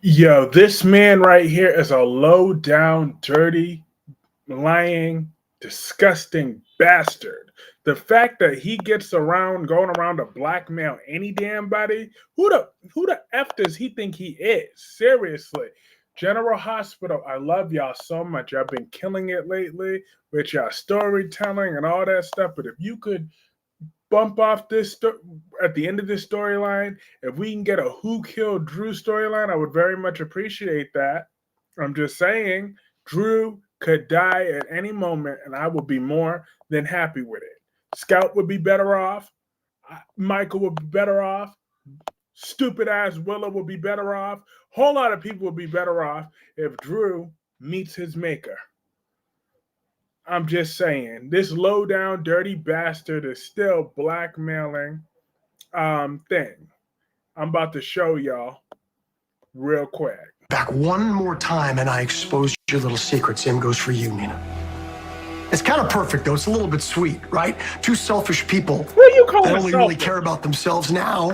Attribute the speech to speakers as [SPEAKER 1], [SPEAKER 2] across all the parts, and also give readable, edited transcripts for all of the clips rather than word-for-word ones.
[SPEAKER 1] Yo, this man right here is a low down, dirty, lying, disgusting bastard. The fact that he gets around going around to blackmail any damn body, who the f does he think he is? Seriously. General Hospital, I love y'all so much. Y'all been killing it lately with y'all storytelling and all that stuff. But if you could bump off at the end of this storyline, if we can get a who killed Drew storyline, I would very much appreciate that. I'm just saying, Drew could die at any moment, and I would be more than happy with it. Scout would be better off. Michael would be better off. Stupid ass Willow would be better off. Whole lot of people would be better off if Drew meets his maker. I'm just saying, this low down, dirty bastard is still blackmailing thing. I'm about to show y'all real quick.
[SPEAKER 2] Back one more time and I expose your little secret. Same goes for you, Nina. It's kind of perfect, though. It's a little bit sweet, right? Two selfish people
[SPEAKER 1] What are you calling
[SPEAKER 2] that only
[SPEAKER 1] selfish?
[SPEAKER 2] really care about themselves now.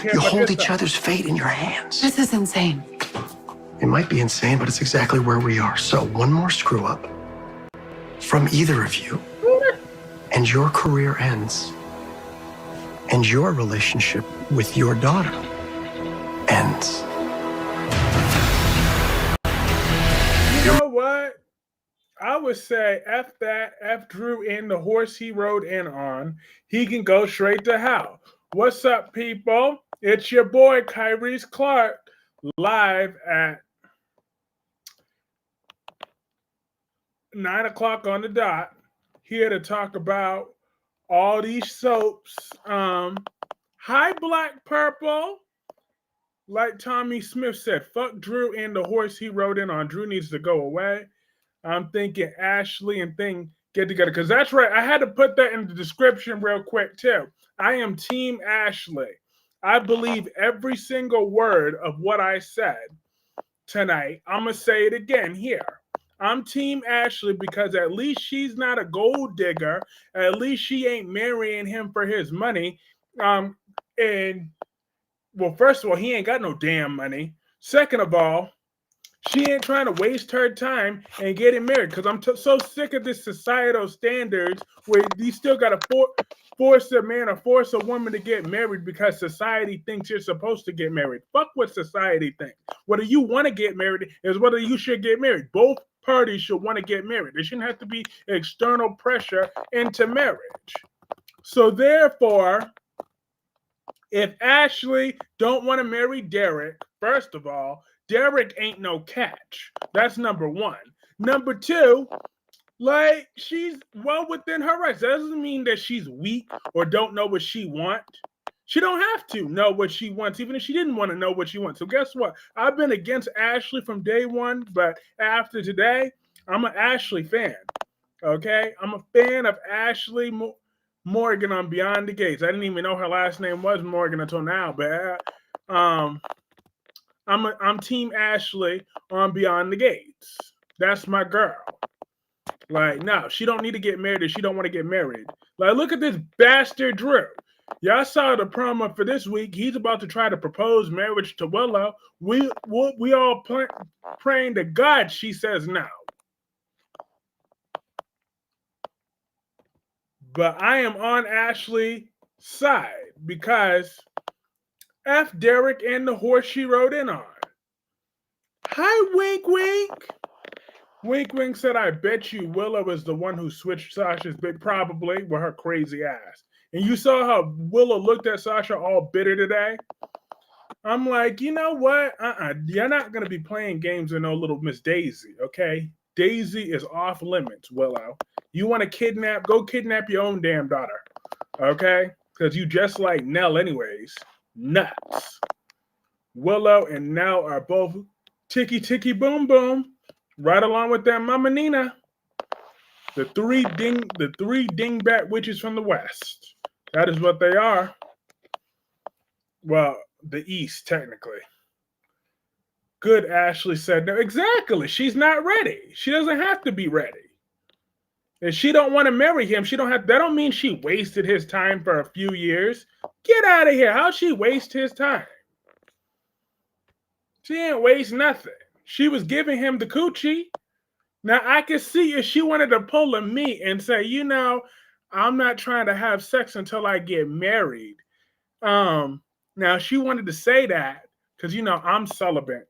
[SPEAKER 2] You hold each other's fate in your hands.
[SPEAKER 3] This is insane.
[SPEAKER 2] It might be insane, but it's exactly where we are. So one more screw up from either of you, and your career ends. And your relationship with your daughter ends.
[SPEAKER 1] You know what? I would say F that, F Drew in the horse he rode in on. He can go straight to hell. What's up, people? It's your boy, Kyreese Clarke, live at 9 o'clock on the dot, here to talk about all these soaps. Hi, Black Purple. Like Tommy Smith said, fuck Drew and the horse he rode in on. Drew needs to go away. I'm thinking Ashley and Thing get together. Because that's right. I had to put that in the description real quick, too. I am Team Ashley. I believe every single word of what I said tonight. I'm going to say it again here. I'm Team Ashley because at least she's not a gold digger. At least she ain't marrying him for his money. And, well, first of all, he ain't got no damn money. Second of all, she ain't trying to waste her time and get him married because I'm so sick of this societal standards where you still got to force a man or force a woman to get married because society thinks you're supposed to get married. Fuck what society thinks. Whether you want to get married is whether you should get married. Both parties should want to get married. There shouldn't have to be external pressure into marriage. So therefore, if Ashley don't want to marry Derek, first of all, Derek ain't no catch. That's number one. Number two, like, she's well within her rights. That doesn't mean that she's weak or don't know what she wants. She don't have to know what she wants, even if she didn't want to know what she wants. So guess what? I've been against Ashley from day one, but after today, I'm an Ashley fan. Okay? I'm a fan of Ashley Morgan on Beyond the Gates. I didn't even know her last name was Morgan until now, but I'm Team Ashley on Beyond the Gates. That's my girl. Like, no, she don't need to get married if she don't want to get married. Like, look at this bastard Drew. Y'all saw the promo for this week. He's about to try to propose marriage to Willow. We all praying to God she says no. But I am on Ashley's side because F Derek and the horse she rode in on. Hi, Wink Wink. Wink Wink said, I bet you Willow is the one who switched Sasha's bit, probably, with her crazy ass. And you saw how Willow looked at Sasha all bitter today? I'm like, you know what? You're not going to be playing games with no little Miss Daisy, okay? Daisy is off limits, Willow. You want to kidnap? Go kidnap your own damn daughter, okay? Because you just like Nell anyways. Nuts. Willow and Nell are both ticky ticky boom boom, right along with that Mama Nina. The three dingbat witches from the West. That is what they are. Well, the East, technically. Good, Ashley said no. Exactly. She's not ready. She doesn't have to be ready. If she don't want to marry him, she don't have. That don't mean she wasted his time for a few years. Get out of here. How'd she waste his time? She didn't waste nothing. She was giving him the coochie. Now I could see if she wanted to pull a me and say, I'm not trying to have sex until I get married. Now she wanted to say that because I'm celibate.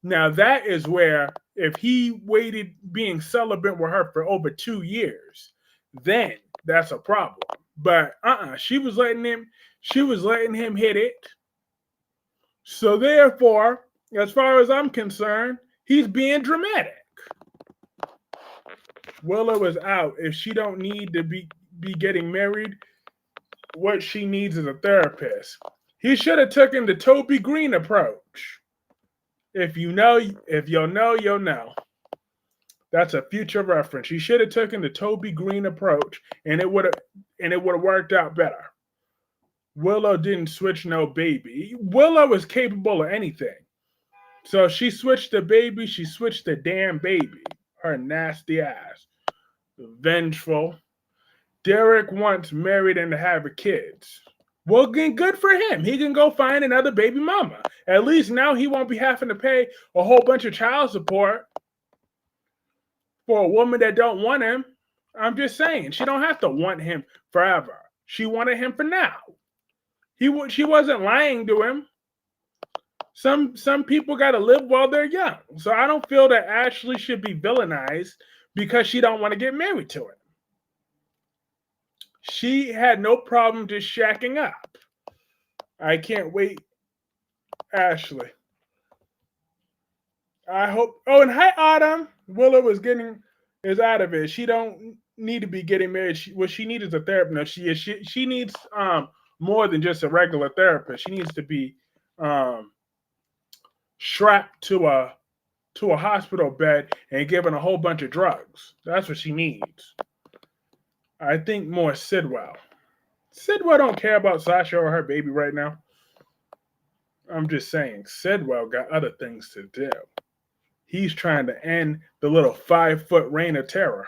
[SPEAKER 1] Now that is where if he waited being celibate with her for over 2 years, then that's a problem. But she was letting him hit it. So therefore, as far as I'm concerned, he's being dramatic. Willow is out. If she don't need to be getting married, what she needs is a therapist. He should have taken the Toby Green approach. If you'll know, you'll know. That's a future reference. He should have taken the Toby Green approach, and it would have worked out better. Willow didn't switch no baby. Willow is capable of anything. So she switched the baby. She switched the damn baby. Her nasty ass. Vengeful. Derek wants married and to have kids. Well, good for him. He can go find another baby mama. At least now he won't be having to pay a whole bunch of child support for a woman that don't want him. I'm just saying, she don't have to want him forever. She wanted him for now. She wasn't lying to him. Some people got to live while they're young. So I don't feel that Ashley should be villainized because she don't want to get married to him. She had no problem just shacking up. I can't wait, Ashley. I hope. Oh, and hi, Autumn. Willow is out of it. She don't need to be getting married. What she needs is a therapist. No, she needs more than just a regular therapist. She needs to be strapped to a hospital bed and given a whole bunch of drugs. That's what she needs. I think more Sidwell. Sidwell don't care about Sasha or her baby right now. I'm just saying, Sidwell got other things to do. He's trying to end the little 5-foot reign of terror.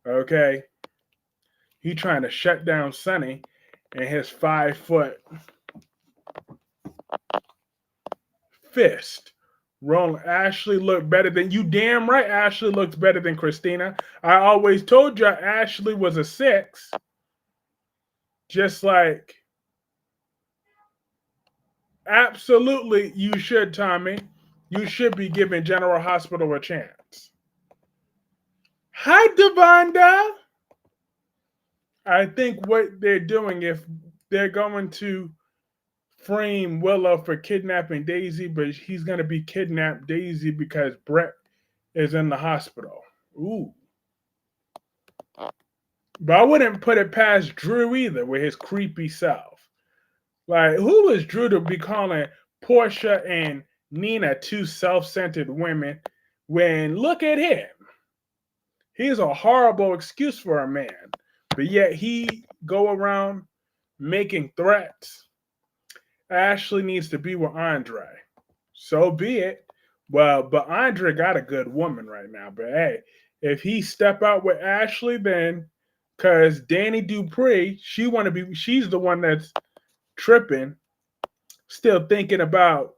[SPEAKER 1] Okay? He's trying to shut down Sonny and his 5-foot fist. Roland, Ashley looked better than you. Damn right, Ashley looks better than Christina. I always told you Ashley was a 6. Just like, absolutely, you should, Tommy. You should be giving General Hospital a chance. Hi, Devonda. I think what they're doing, if they're going to frame Willow for kidnapping Daisy, but he's going to be kidnapped Daisy because Brett is in the hospital. Ooh. But I wouldn't put it past Drew either with his creepy self. Like, who is Drew to be calling Portia and Nina two self-centered women when look at him? He's a horrible excuse for a man, but yet he go around making threats. Ashley needs to be with Andre. So be it. Well, but Andre got a good woman right now. But hey, if he step out with Ashley, then because Danny Dupree, she's the one that's tripping, still thinking about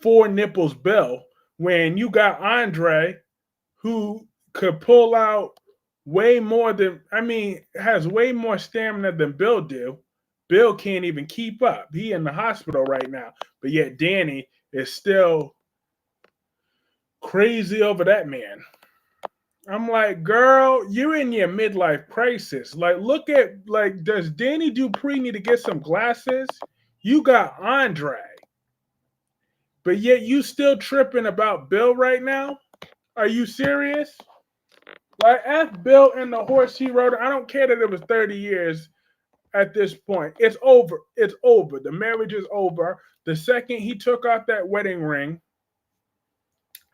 [SPEAKER 1] 4 nipples Bill, when you got Andre who could pull out way more than, has way more stamina than Bill do. Bill can't even keep up. He in the hospital right now. But yet Danny is still crazy over that man. I'm like, girl, you're in your midlife crisis. Like, look at, like, does Danny Dupree need to get some glasses? You got Andre. But yet you still tripping about Bill right now? Are you serious? Like, F Bill and the horse he rode. I don't care that it was 30 years at this point. It's over. It's over. The marriage is over. The second he took off that wedding ring,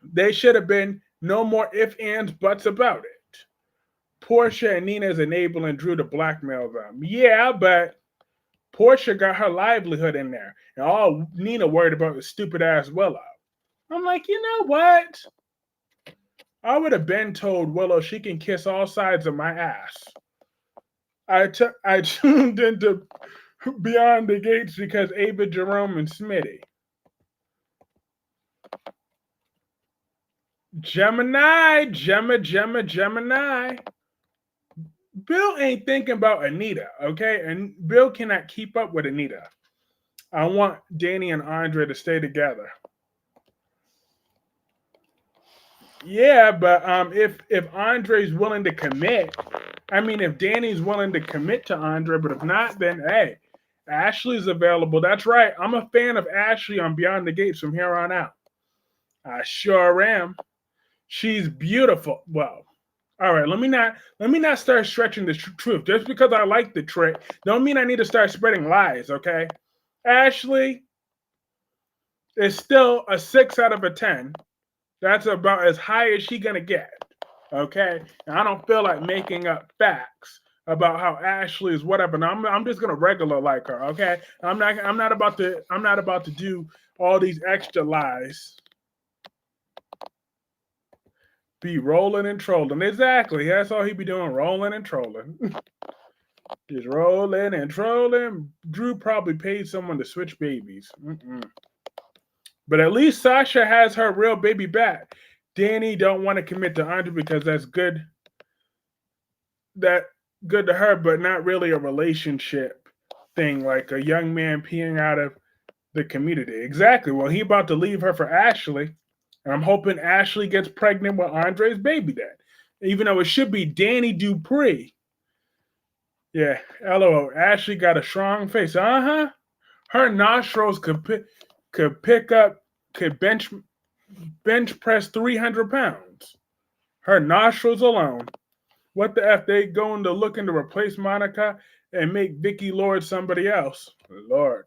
[SPEAKER 1] they should have been no more ifs, ands, buts about it. Portia and Nina is enabling Drew to blackmail them. Yeah, but Portia got her livelihood in there. And all Nina worried about was stupid ass Willow. I'm like, you know what? I would have been told Willow she can kiss all sides of my ass. I tuned into Beyond the Gates because Ava, Jerome, and Smitty. Gemini. Bill ain't thinking about Anita, okay? And Bill cannot keep up with Anita. I want Danny and Andre to stay together. Yeah, but if Andre's willing to commit, I mean, if Danny's willing to commit to Andre, but if not, then hey, Ashley's available. That's right. I'm a fan of Ashley on Beyond the Gates from here on out. I sure am. She's beautiful. Well, all right. Let me not start stretching the truth. Just because I like the trick, don't mean I need to start spreading lies. Okay, Ashley is still a 6 out of 10. That's about as high as she gonna get. Okay, and I don't feel like making up facts about how Ashley is whatever. Now, I'm just gonna regular like her. Okay, I'm not about to do all these extra lies. Be rolling and trolling. Exactly. That's all he be doing, rolling and trolling. Just rolling and trolling. Drew probably paid someone to switch babies. But at least Sasha has her real baby back. Danny don't want to commit to Andre because that's good. That good to her, but not really a relationship thing, like a young man peeing out of the community. Exactly. Well, he about to leave her for Ashley. And I'm hoping Ashley gets pregnant with Andre's baby dad. Even though it should be Danny Dupree. Yeah, LOL. Ashley got a strong face. Her nostrils could bench press 300 pounds. Her nostrils alone. What the F? They going to looking to replace Monica and make Vicky Lord somebody else. Lord.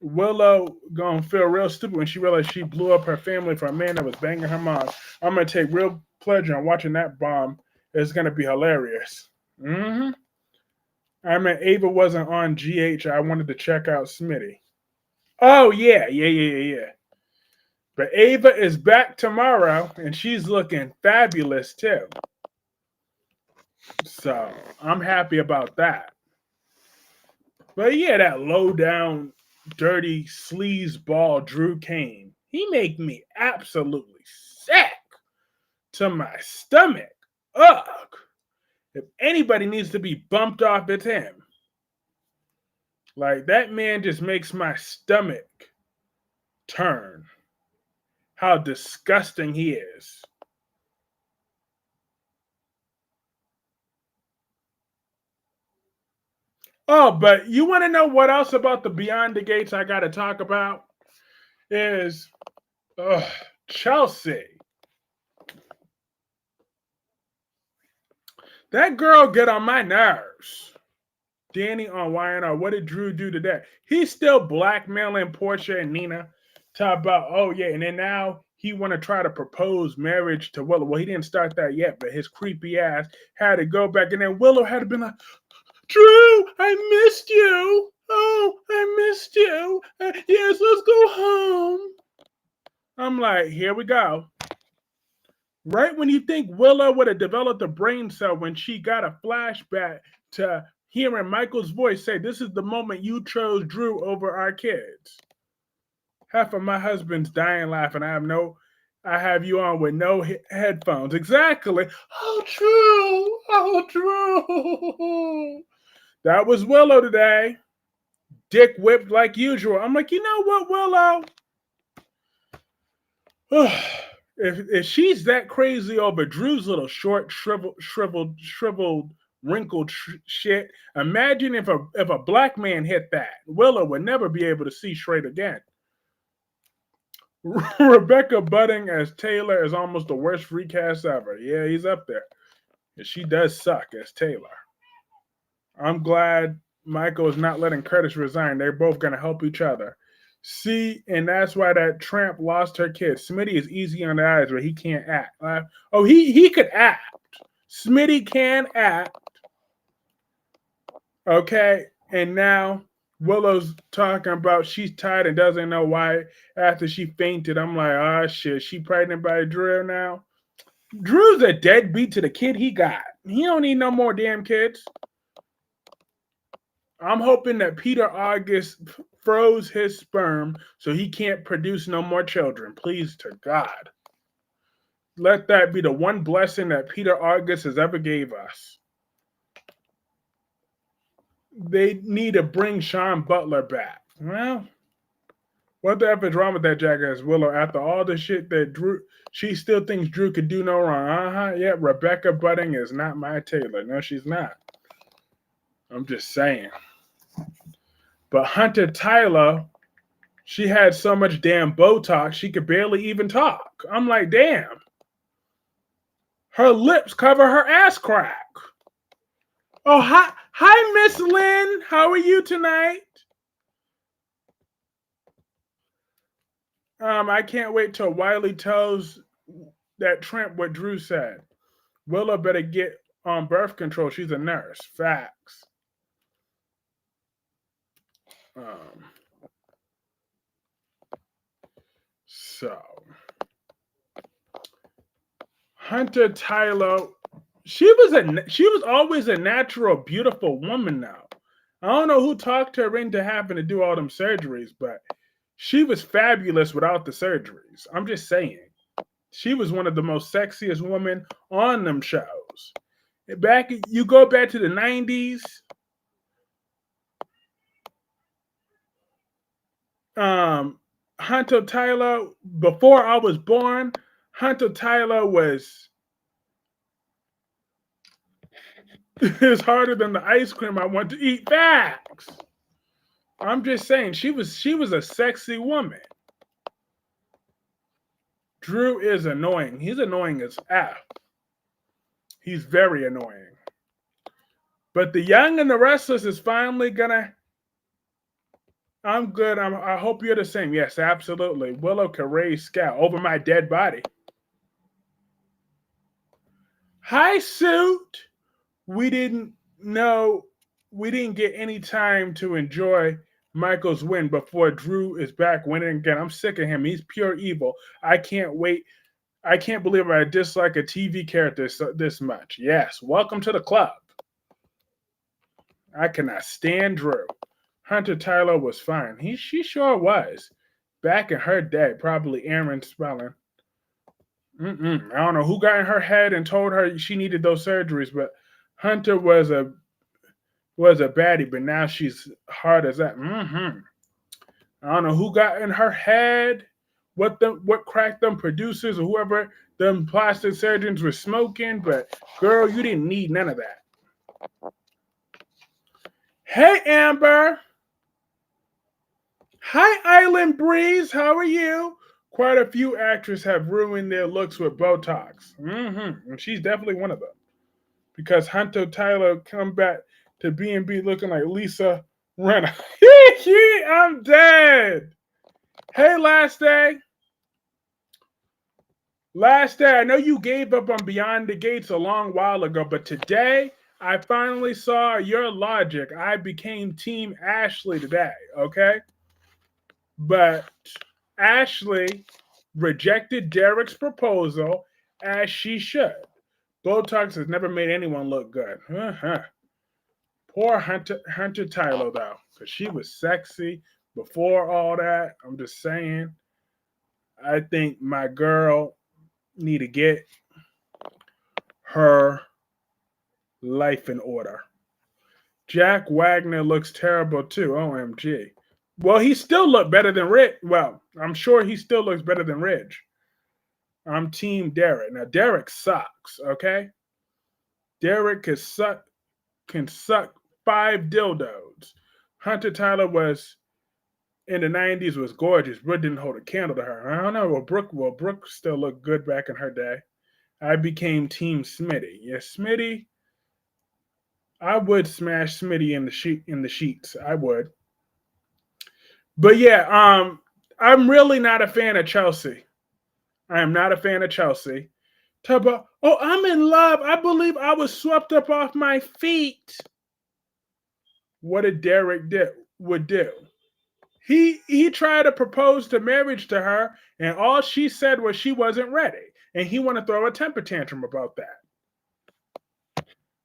[SPEAKER 1] Willow gonna feel real stupid when she realized she blew up her family for a man that was banging her mom. I'm gonna take real pleasure in watching that bomb. It's gonna be hilarious. I mean, Ava wasn't on GH. I wanted to check out Smitty. Oh yeah. But Ava is back tomorrow, and she's looking fabulous too. So I'm happy about that. But yeah, that low down, dirty sleazeball Drew Cain. He make me absolutely sick to my stomach. Ugh. If anybody needs to be bumped off, it's him. Like, that man just makes my stomach turn. How disgusting he is. Oh, but you want to know what else about the Beyond the Gates I got to talk about? Is Chelsea. That girl get on my nerves. Danny on YNR. What did Drew do today? He's still blackmailing Portia and Nina. Talk about, oh yeah, and then now he want to try to propose marriage to Willow. Well, he didn't start that yet, but his creepy ass had to go back, and then Willow had to be like, Drew, I missed you. Oh, I missed you. Yes, let's go home. I'm like, here we go. Right when you think Willow would have developed a brain cell when she got a flashback to hearing Michael's voice say, this is the moment you chose Drew over our kids. Half of my husband's dying laughing. I have you on with no headphones. Exactly. Oh, Drew. That was Willow today. Dick whipped like usual. I'm like, you know what, Willow? If she's that crazy over Drew's little short, shriveled, wrinkled shit, imagine if a black man hit that. Willow would never be able to see straight again. Rebecca Budding as Taylor is almost the worst recast ever. Yeah, he's up there. And she does suck as Taylor. I'm glad Michael is not letting Curtis resign. They're both going to help each other. See, and that's why that tramp lost her kid. Smitty is easy on the eyes, but he can't act. He could act. Smitty can act. Okay, and now Willow's talking about she's tired and doesn't know why after she fainted. I'm like, oh shit, she pregnant by Drew now? Drew's a deadbeat to the kid he got. He don't need no more damn kids. I'm hoping that Peter August froze his sperm so he can't produce no more children. Please to God. Let that be the one blessing that Peter August has ever gave us. They need to bring Sean Butler back. Well, what the F is wrong with that jackass Willow? After all the shit that Drew, she still thinks Drew could do no wrong. Yeah, Rebecca Budding is not my Taylor. No, she's not. I'm just saying. But Hunter Tyler, she had so much damn Botox, she could barely even talk. I'm like, damn. Her lips cover her ass crack. Oh, hi, Miss Lynn. How are you tonight? I can't wait till Wiley tells that Trent what Drew said. Willow better get on birth control. She's a nurse. Facts. So Hunter Tyler, she was always a natural, beautiful woman. Now I don't know who talked her into having to do all them surgeries, but she was fabulous without the surgeries. I'm just saying. She was one of the most sexiest women on them shows. You go back to the 90s. Hunter Tyler, before I was born, Hunter Tyler was is harder than the ice cream I want to eat. Facts. I'm just saying she was a sexy woman. Drew is annoying. He's annoying as F. He's very annoying. But the Young and the Restless is finally gonna. I'm good. I hope you're the same. Yes, absolutely. Willow can raise scout over my dead body. Hi, Suit. We didn't get any time to enjoy Michael's win before Drew is back winning again. I'm sick of him. He's pure evil. I can't wait. I can't believe I dislike a TV character this much. Yes, welcome to the club. I cannot stand Drew. Hunter Tyler was fine. She sure was. Back in her day, probably Aaron Spelling. I don't know who got in her head and told her she needed those surgeries, but Hunter was a baddie, but now she's hard as that. I don't know who got in her head, what cracked them producers or whoever them plastic surgeons were smoking, but girl, you didn't need none of that. Hey, Amber. Hi, Island Breeze. How are you? Quite a few actors have ruined their looks with Botox. And she's definitely one of them. Because Hunter Tyler come back to B&B looking like Lisa Rinna. I'm dead. Hey, Last Day. Last Day, I know you gave up on Beyond the Gates a long while ago, but today I finally saw your logic. I became Team Ashley today, okay? But Ashley rejected Derek's proposal as she should. Botox has never made anyone look good. Poor Hunter Tyler, though, because she was sexy before all that. I'm just saying. I think my girl need to get her life in order. Jack Wagner looks terrible too. OMG. Well, he still looked better than Ridge. Well, I'm sure he still looks better than Ridge. I'm Team Derek. Now, Derek sucks, okay? Derek can suck 5 dildos. Hunter Tyler was in the 90s was gorgeous. Brooke didn't hold a candle to her. I don't know. Well, Brooke still looked good back in her day. I became Team Smitty. Yes, Smitty. I would smash Smitty in the sheets. I would. But yeah, I'm really not a fan of Chelsea. I am not a fan of Chelsea. Talk about, oh, I'm in love. I believe I was swept up off my feet. What did Derek would do? He tried to propose to marriage to her, and all she said was she wasn't ready. And he want to throw a temper tantrum about that.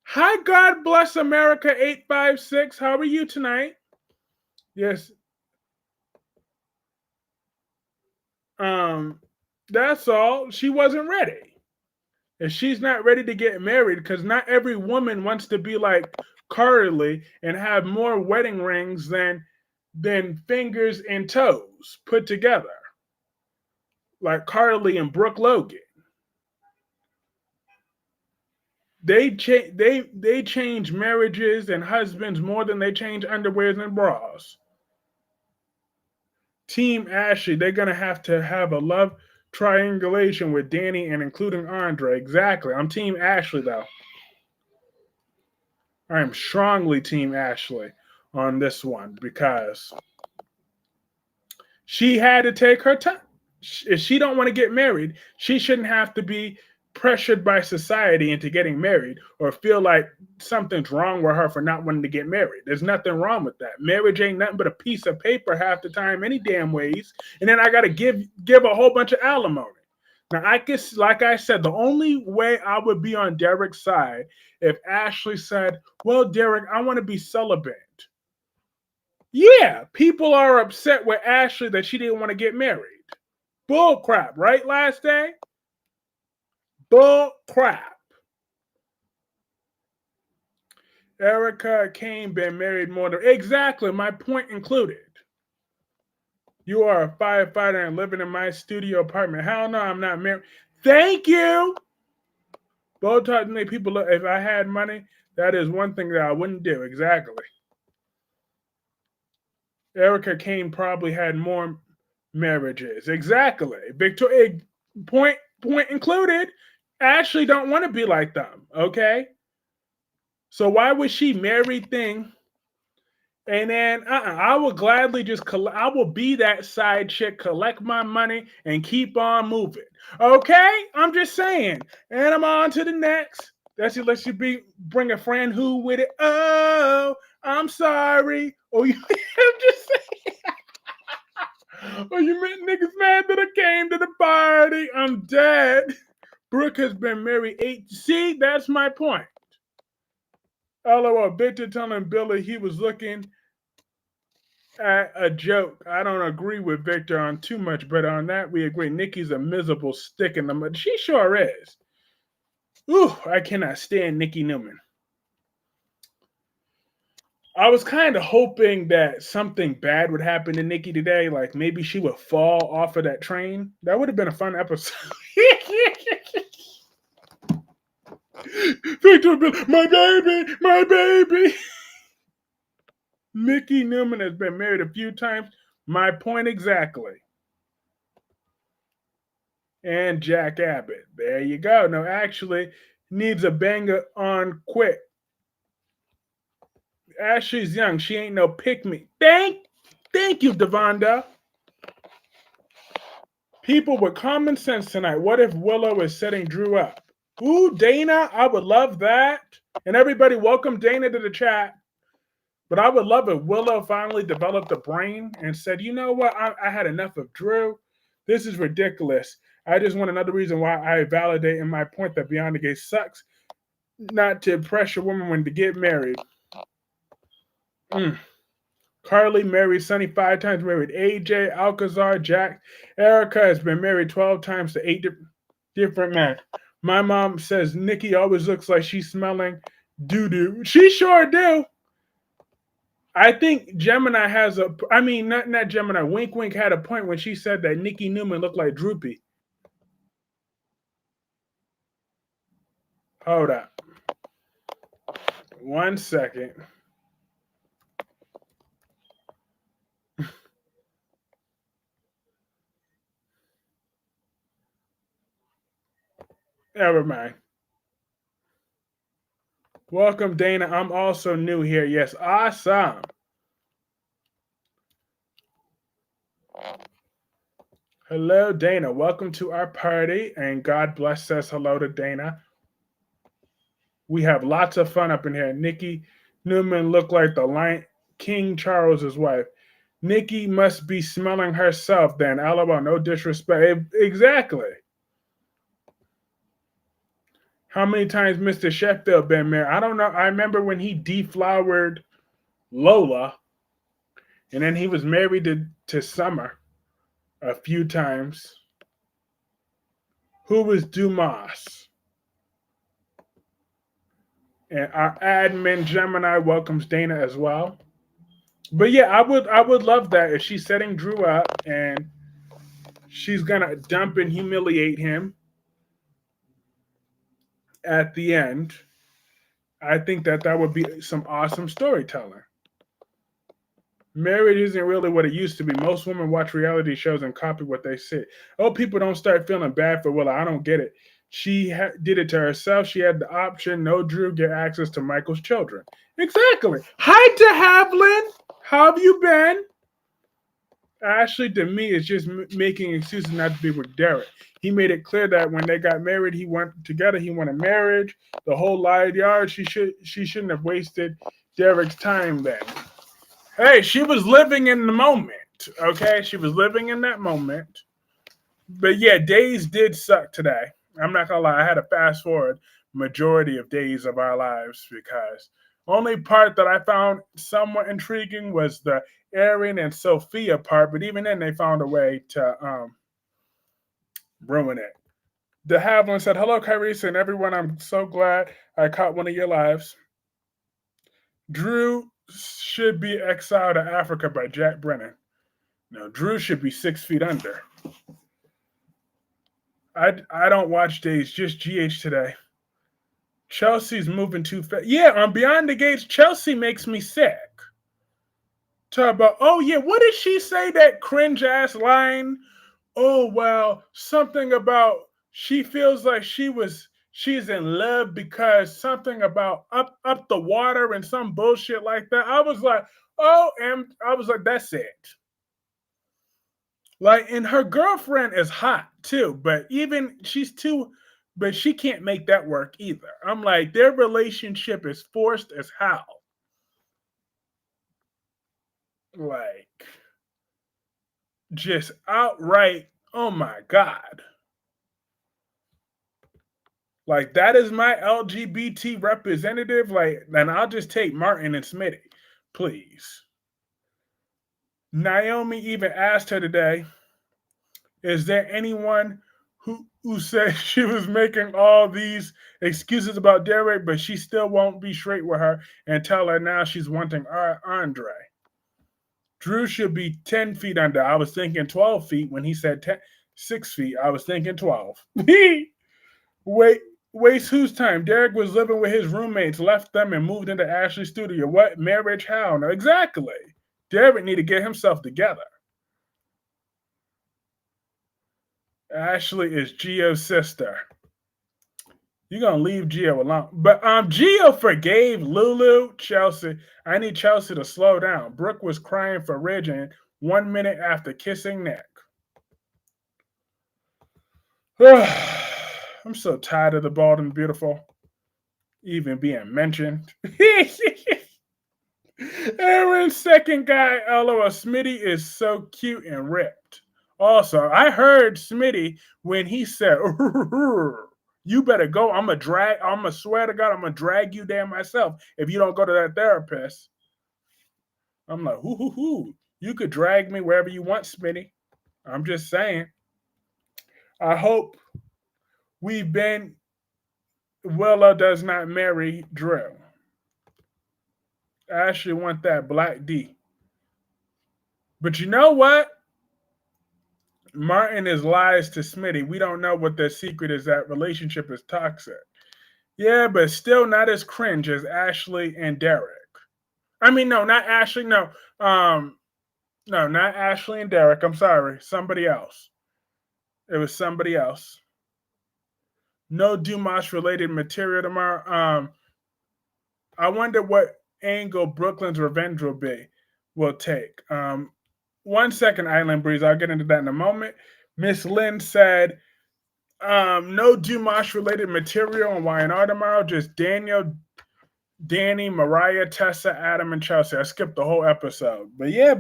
[SPEAKER 1] Hi, God bless America 856. How are you tonight? Yes. That's all. She wasn't ready. If she's not ready to get married, because not every woman wants to be like Carly and have more wedding rings than fingers and toes put together, like Carly and Brooke Logan. They change marriages and husbands more than they change underwears and bras. Team Ashley, they're gonna have to have a love triangulation with Danny and including Andre. Exactly. I'm Team Ashley though. I am strongly Team Ashley on this one because she had to take her time. If she don't want to get married, she shouldn't have to be pressured by society into getting married or feel like something's wrong with her for not wanting to get married. There's nothing wrong with that. Marriage ain't nothing but a piece of paper half the time, any damn ways. And then I got to give a whole bunch of alimony. Now, I guess, like I said, the only way I would be on Derek's side if Ashley said, well, Derek, I want to be celibate. Yeah, people are upset with Ashley that she didn't want to get married. Bull crap, right, last day? Bull crap. Erica Kane been married more than... Exactly, my point included. You are a firefighter and living in my studio apartment. Hell no, I'm not married. Thank you. Both times people, if I had money, that is one thing that I wouldn't do. Exactly. Erica Kane probably had more marriages. Exactly. Victoria, point included. Ashley don't want to be like them. Okay. So why would she marry thing? And then I will gladly I will be that side chick, collect my money, and keep on moving. Okay? I'm just saying. And I'm on to the next. Let's you bring a friend who with it. Oh, I'm sorry. Oh, I'm just saying. Oh, you meant niggas mad that I came to the party. I'm dead. Brooke has been married 8. See, that's my point. LOL, Victor telling Billy he was looking at a joke. I don't agree with Victor on too much, but on that we agree. Nikki's a miserable stick in the mud. She sure is. Ooh, I cannot stand Nikki Newman. I was kind of hoping that something bad would happen to Nikki today. Like maybe she would fall off of that train. That would have been a fun episode. Victor would be like, my baby. Nikki Newman has been married a few times. My point exactly. And Jack Abbott. There you go. No, actually, needs a banger on quick. Ashley's young. She ain't no pick-me. Thank you, Devonda. People with common sense tonight. What if Willow is setting Drew up? Ooh, Dana, I would love that. And everybody, welcome Dana to the chat. But I would love if Willow finally developed a brain and said, you know what? I had enough of Drew. This is ridiculous. I just want another reason why I validate in my point that Beyond the Gate sucks. Not to pressure women when to get married. Carly married Sonny 5 times, married AJ, Alcazar, Jack. Erica has been married 12 times to 8 different men. My mom says Nikki always looks like she's smelling doo-doo. She sure do. I think Gemini has not Gemini. Wink Wink had a point when she said that Nikki Newman looked like Droopy. Hold up. 1 second. Never mind. Welcome, Dana. I'm also new here. Yes, awesome. Hello, Dana. Welcome to our party, and God bless says hello to Dana. We have lots of fun up in here. Nikki Newman looked like the Lion King Charles's wife. Nikki must be smelling herself then. LOL, no disrespect. Exactly. How many times Mr. Sheffield been married? I don't know. I remember when he deflowered Lola, and then he was married to Summer a few times. Who was Dumas? And our admin Gemini welcomes Dana as well. But yeah, I would love that if she's setting Drew up and she's gonna dump and humiliate him at the end. I think that would be some awesome storytelling. Marriage isn't really what it used to be. Most women watch reality shows and copy what they say. Oh, people don't start feeling bad for Willow. I don't get it. She did it to herself. She had the option. No Drew get access to Michael's children. Exactly. Hi, De Havlin. How have you been? Ashley, to me, is just making excuses not to be with Derek. He made it clear that when they got married, he went together. He wanted marriage, the whole live yard. She shouldn't have wasted Derek's time then. Hey, she was living in the moment. Okay, she was living in that moment. But yeah, days did suck today. I'm not gonna lie. I had to fast forward majority of days of our lives because only part that I found somewhat intriguing was the Aaron and Sophia part. But even then, they found a way to ruin it. De Havilland said, "Hello, Kyreese and everyone. I'm so glad I caught one of your lives. Drew should be exiled to Africa by Jack Brennan. No, Drew should be 6 feet under. I don't watch days, just GH today. Chelsea's moving too fast. Yeah, on Beyond the Gates, Chelsea makes me sick. Talk about, oh yeah, what did she say, that cringe ass line? Oh well, something about she feels like she's in love because something about up the water and some bullshit like that. I was like, oh, and I was like, that's it. Like, and her girlfriend is hot too, but even she's too, but she can't make that work either. I'm like, their relationship is forced as hell. Like, just outright, oh my God. Like, that is my LGBT representative. Like, then I'll just take Martin and Smitty, please. Naomi even asked her today, is there anyone who said she was making all these excuses about Derek, but she still won't be straight with her and tell her now she's wanting Andre? Drew should be 10 feet under. I was thinking 12 feet when he said 6 feet. I was thinking 12. Wait, waste whose time? Derek was living with his roommates, left them, and moved into Ashley's studio. What marriage? How? No, exactly. Derek need to get himself together. Ashley is Gio's sister. You're gonna leave Gio alone. But Gio forgave Lulu. Chelsea. I need Chelsea to slow down. Brooke was crying for Regin 1 minute after kissing Nick. I'm so tired of the Bald and Beautiful even being mentioned. Aaron's second guy, LOL, Smitty is so cute and ripped. Also, I heard Smitty when he said, you better go. I'm gonna swear to God, I'm gonna drag you there myself if you don't go to that therapist. I'm like, hoo. You could drag me wherever you want, Smitty. I'm just saying. I hope Willow does not marry Drew. I actually want that Black D. But you know what? Martin is lies to Smitty. We don't know what their secret is. That relationship is toxic. Yeah, but still not as cringe as Ashley and Derek. I mean, no, not Ashley. No, no, not Ashley and Derek. I'm sorry, somebody else. It was somebody else. No Dumas related material tomorrow. I wonder what angle Brooklyn's revenge will take. 1 second, Island Breeze. I'll get into that in a moment. Miss Lynn said, no Dumas related material on Y&R tomorrow. Just Daniel, Danny, Mariah, Tessa, Adam, and Chelsea. I skipped the whole episode. But yeah,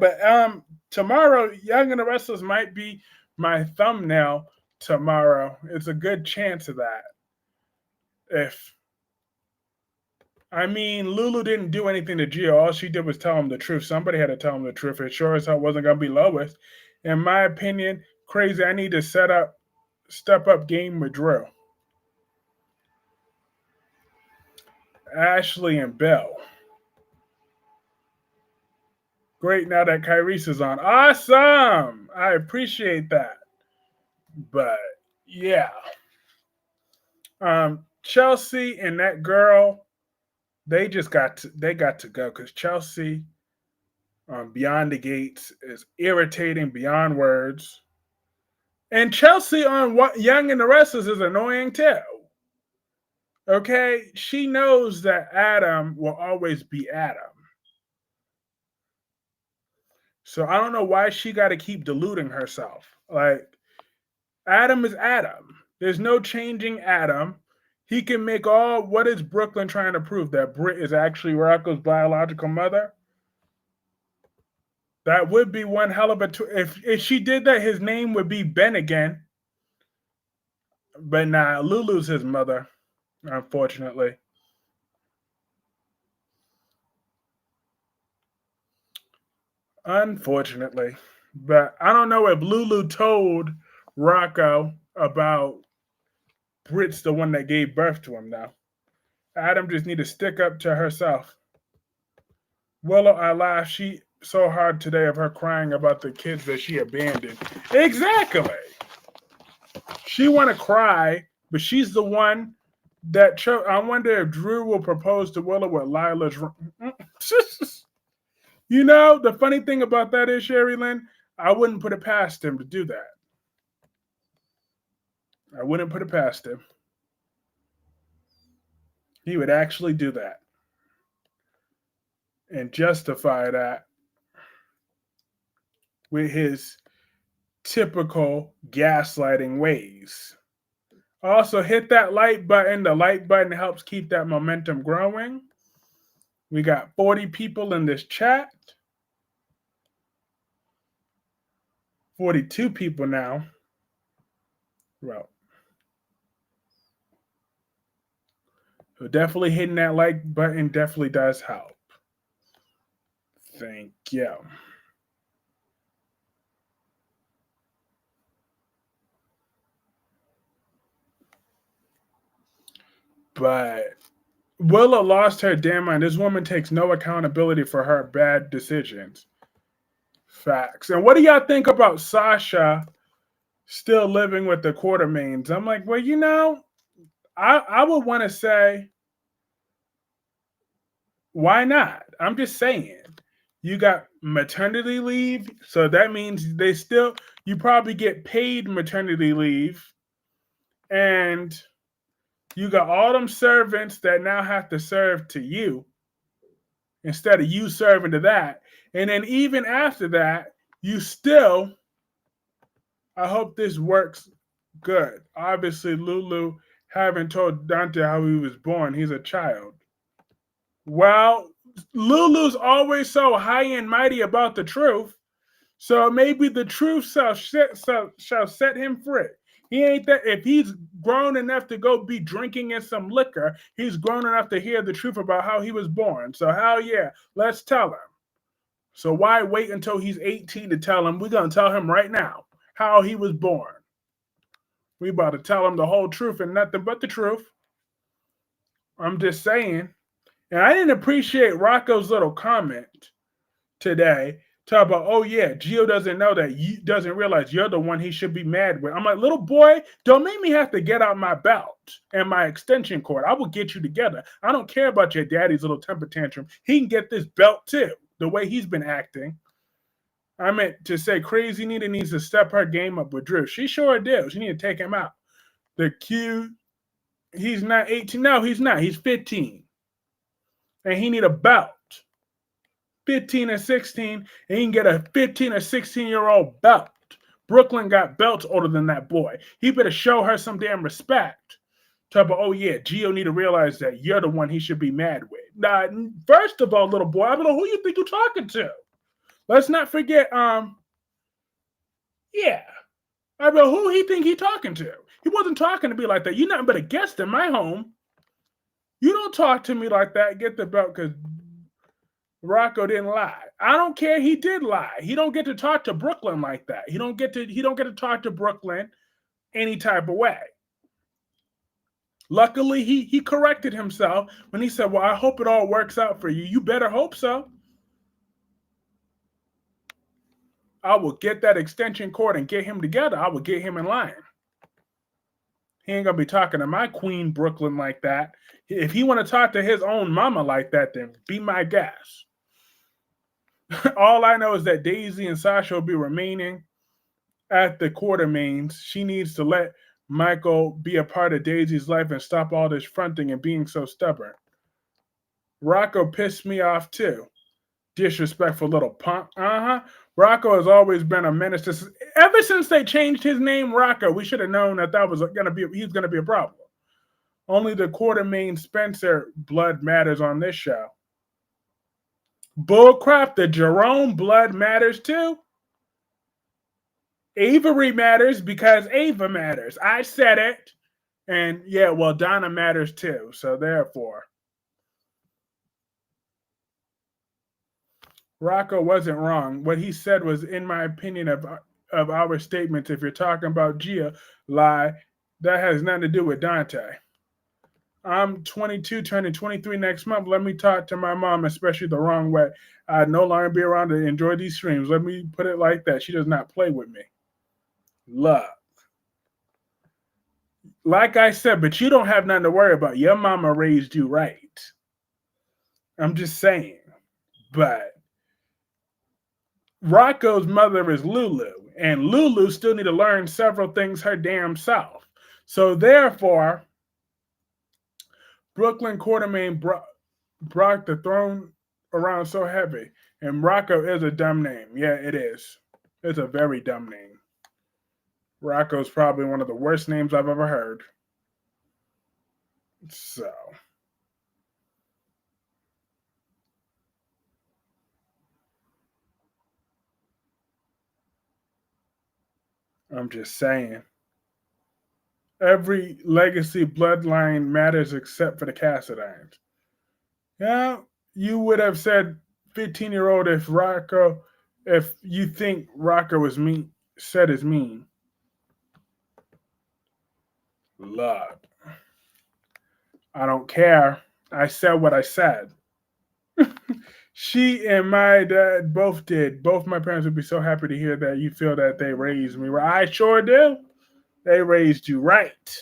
[SPEAKER 1] tomorrow, Young and the Restless might be my thumbnail tomorrow. It's a good chance of that. Lulu didn't do anything to Gio. All she did was tell him the truth. Somebody had to tell him the truth. It sure as hell wasn't going to be Lois. In my opinion, crazy. I need to step up game with Drew. Ashley and Belle. Great, now that Kyreese is on. Awesome! I appreciate that. But yeah. Chelsea and that girl, they got to go because Chelsea Beyond the Gates is irritating beyond words. And Chelsea on Young and the Restless is annoying too. Okay? She knows that Adam will always be Adam. So I don't know why she got to keep deluding herself. Like, Adam is Adam. There's no changing Adam. He can make all. What is Brooklyn trying to prove? That Britt is actually Rocco's biological mother? That would be one hell of a. If she did that, his name would be Ben again. But nah, Lulu's his mother, unfortunately. Unfortunately. But I don't know if Lulu told Rocco about Britt's the one that gave birth to him now. Adam just need to stick up to herself. Willow, I laughed. She so hard today of her crying about the kids that she abandoned. Exactly. She want to cry, but she's the one that chose. I wonder if Drew will propose to Willow with Lila's. You know, the funny thing about that is, Sherry Lynn, I wouldn't put it past him to do that. I wouldn't put it past him. He would actually do that and justify that with his typical gaslighting ways. Also, hit that like button. The like button helps keep that momentum growing. We got 40 people in this chat. 42 people now. Well, so definitely hitting that like button definitely does help. Thank you. But Willow lost her damn mind. This woman takes no accountability for her bad decisions. Facts. And what do y'all think about Sasha still living with the Quartermains? I'm like, well, you know, I would want to say, why not? I'm just saying. You got maternity leave, so that means you probably get paid maternity leave. And you got all them servants that now have to serve to you instead of you serving to that. And then even after that, I hope this works good. Obviously, Lulu haven't told Dante how he was born. He's a child. Well, Lulu's always so high and mighty about the truth, so maybe the truth shall set him free. He ain't that. If he's grown enough to go be drinking in some liquor, he's grown enough to hear the truth about how he was born. So hell yeah, let's tell him. So why wait until he's 18 to tell him? We're gonna tell him right now how he was born. We about to tell him the whole truth and nothing but the truth. I'm just saying. And I didn't appreciate Rocco's little comment today. Talk about, oh yeah, Gio doesn't know that you doesn't realize you're the one he should be mad with. I'm like, little boy, don't make me have to get out my belt and my extension cord. I will get you together. I don't care about your daddy's little temper tantrum. He can get this belt too, the way he's been acting. I meant to say Crazy Nita needs to step her game up with Drew. She sure did. She need to take him out. The Q, he's not 18. No, he's not. He's 15. And he need a belt. 15 and 16, and he can get a 15 or 16-year-old belt. Brooklyn got belts older than that boy. He better show her some damn respect. Talk about, oh yeah, Gio need to realize that you're the one he should be mad with. Now, first of all, little boy, I don't know who you think you're talking to. Let's not forget, yeah. I mean, who he think he talking to? He wasn't talking to me like that. You're nothing but a guest in my home. You don't talk to me like that. Get the belt because Rocco didn't lie. I don't care. He did lie. He don't get to talk to Brooklyn like that. He don't get to talk to Brooklyn any type of way. Luckily, he corrected himself when he said, well, I hope it all works out for you. You better hope so. I will get that extension cord and get him together. I will get him in line. He ain't going to be talking to my queen, Brooklyn, like that. If he want to talk to his own mama like that, then be my guest. All I know is that Daisy and Sasha will be remaining at the Quartermains. She needs to let Michael be a part of Daisy's life and stop all this fronting and being so stubborn. Rocco pissed me off too. Disrespectful little punk. Rocco has always been a menace. Ever since they changed his name, Rocco, we should have known that was gonna be he's gonna be a problem. Only the Quartermain Spencer blood matters on this show. Bullcrap, the Jerome blood matters too. Avery matters because Ava matters. I said it. And yeah, well, Donna matters too. So therefore, Rocco wasn't wrong. What he said was, in my opinion, of our statements, if you're talking about Gia, lie, that has nothing to do with Dante. I'm 22, turning 23 next month. Let me talk to my mom, especially the wrong way. I'd no longer be around to enjoy these streams. Let me put it like that. She does not play with me. Love. Like I said, but you don't have nothing to worry about. Your mama raised you right. I'm just saying. But Rocco's mother is Lulu, and Lulu still need to learn several things her damn self. So therefore, Brooklyn Quartermain brought the throne around so heavy, and Rocco is a dumb name. Yeah, it is. It's a very dumb name. Rocco's probably one of the worst names I've ever heard. So, I'm just saying. Every legacy bloodline matters except for the Cassadines. Yeah, you would have said 15-year-old if you think Rocco was mean, said is mean. Love. I don't care. I said what I said. She and my dad both did. Both my parents would be so happy to hear that you feel that they raised me right. I sure do. They raised you right.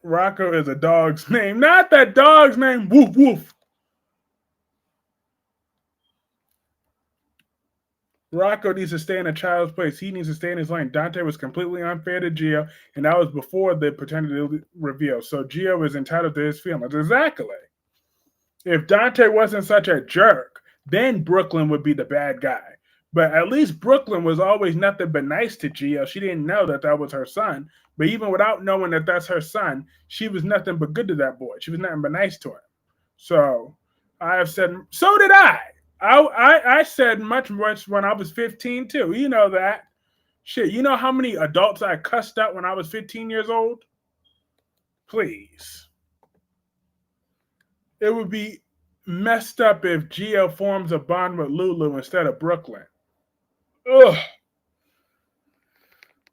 [SPEAKER 1] Rocco is a dog's name. Not that dog's name. Woof, woof. Rocco needs to stay in a child's place. He needs to stay in his lane. Dante was completely unfair to Gio, and that was before the paternity reveal. So Gio was entitled to his feelings. Exactly. If Dante wasn't such a jerk, then Brooklyn would be the bad guy. But at least Brooklyn was always nothing but nice to Gio. She didn't know that was her son. But even without knowing that that's her son, she was nothing but good to that boy. She was nothing but nice to him. So I have said, so did I. I said much when I was 15 too. You know that. Shit, you know how many adults I cussed out when I was 15 years old? Please. It would be messed up if Gio forms a bond with Lulu instead of Brooklyn. Ugh.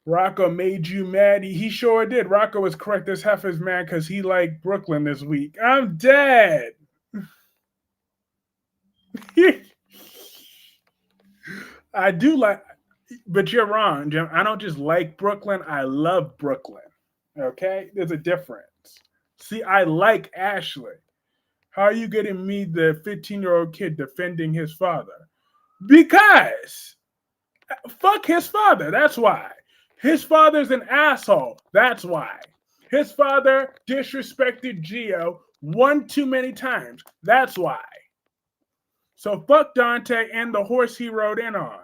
[SPEAKER 1] Rocco made you mad. He sure did. Rocco was correct. This half is mad because he liked Brooklyn this week. I'm dead. I do like, but you're wrong, Jim. I don't just like Brooklyn. I love Brooklyn. Okay? There's a difference. See, I like Ashley. How are you getting me, the 15-year-old kid, defending his father? Because fuck his father. That's why. His father's an asshole. That's why. His father disrespected Gio one too many times. That's why. So fuck Dante and the horse he rode in on.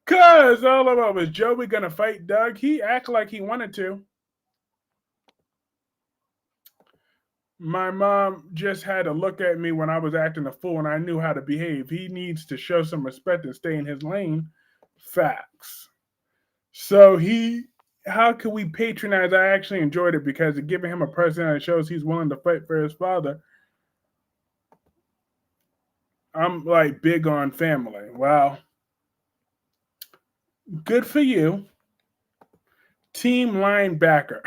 [SPEAKER 1] Cause all of them was Joey gonna fight Doug. He acted like he wanted to. My mom just had to look at me when I was acting a fool and I knew how to behave. He needs to show some respect and stay in his lane. Facts. So how can we patronize? I actually enjoyed it because it giving him a present that shows he's willing to fight for his father. I'm like big on family. Well, good for you. Team linebacker.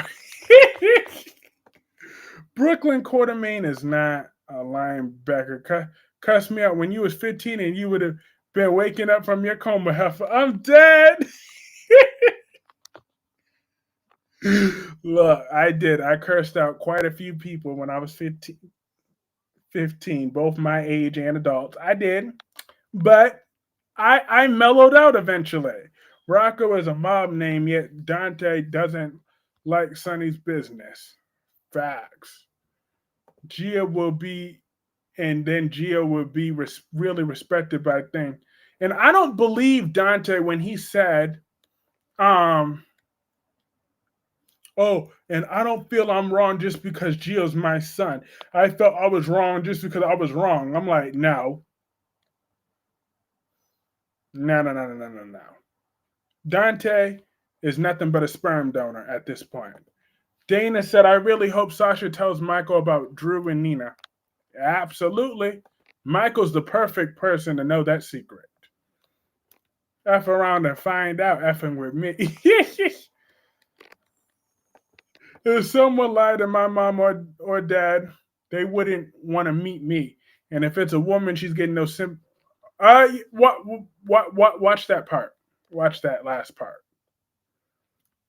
[SPEAKER 1] Brooklyn Quartermain is not a linebacker. Cuss me out when you was 15 and you would have been waking up from your coma, heifer. I'm dead. Look, I did. I cursed out quite a few people when I was 15, both my age and adults. I did. But I mellowed out eventually. Rocco is a mob name, yet Dante doesn't like Sonny's business. Facts. Gia will be, and then Gia will be really respected by thing. And I don't believe Dante when he said, oh, and I don't feel I'm wrong just because Gio's my son. I felt I was wrong just because I was wrong. I'm like, no. No. Dante is nothing but a sperm donor at this point. Dana said, I really hope Sasha tells Michael about Drew and Nina. Absolutely. Michael's the perfect person to know that secret. F around and find out effing with me. If someone lied to my mom or dad, they wouldn't want to meet me. And if it's a woman, she's getting no watch that part. Watch that last part.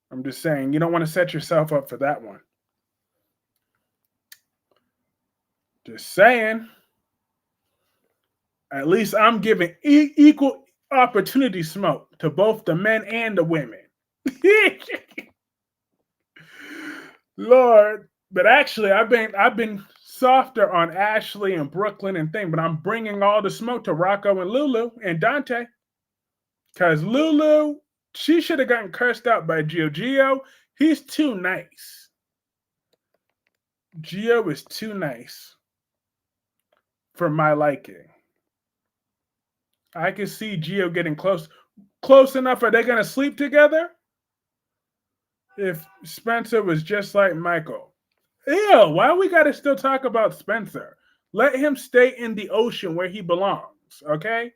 [SPEAKER 1] I'm just saying, you don't want to set yourself up for that one. Just saying. At least I'm giving equal opportunity smoke to both the men and the women. Lord, but actually, I've been softer on Ashley and Brooklyn and thing, but I'm bringing all the smoke to Rocco and Lulu and Dante, because Lulu, she should have gotten cursed out by Gio. Gio, he's too nice. Gio is too nice for my liking. I can see Gio getting close enough. Are they going to sleep together? If Spencer was just like Michael. Ew, why we got to still talk about Spencer? Let him stay in the ocean where he belongs, okay?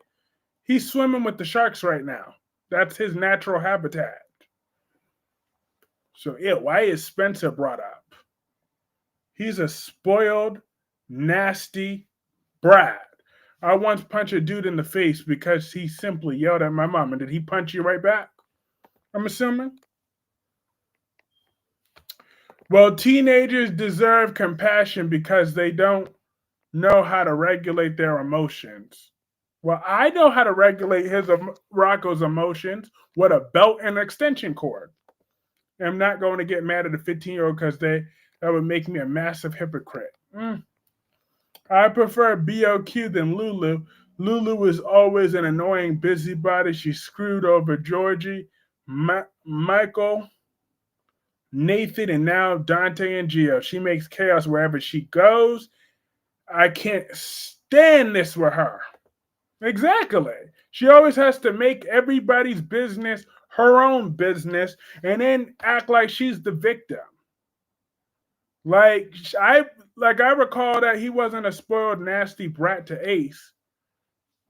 [SPEAKER 1] He's swimming with the sharks right now. That's his natural habitat. So, ew, why is Spencer brought up? He's a spoiled, nasty brat. I once punched a dude in the face because he simply yelled at my mom. And did he punch you right back? I'm assuming. Well, teenagers deserve compassion because they don't know how to regulate their emotions. Well, I know how to regulate Rocco's emotions with a belt and an extension cord. I'm not going to get mad at a 15-year-old because that would make me a massive hypocrite. I prefer BOQ than Lulu. Lulu is always an annoying busybody. She screwed over Georgie, Michael, Nathan, and now Dante and Gio. She makes chaos wherever she goes. I can't stand this with her. Exactly. She always has to make everybody's business her own business and then act like she's the victim. Like I recall that he wasn't a spoiled, nasty brat to Ace.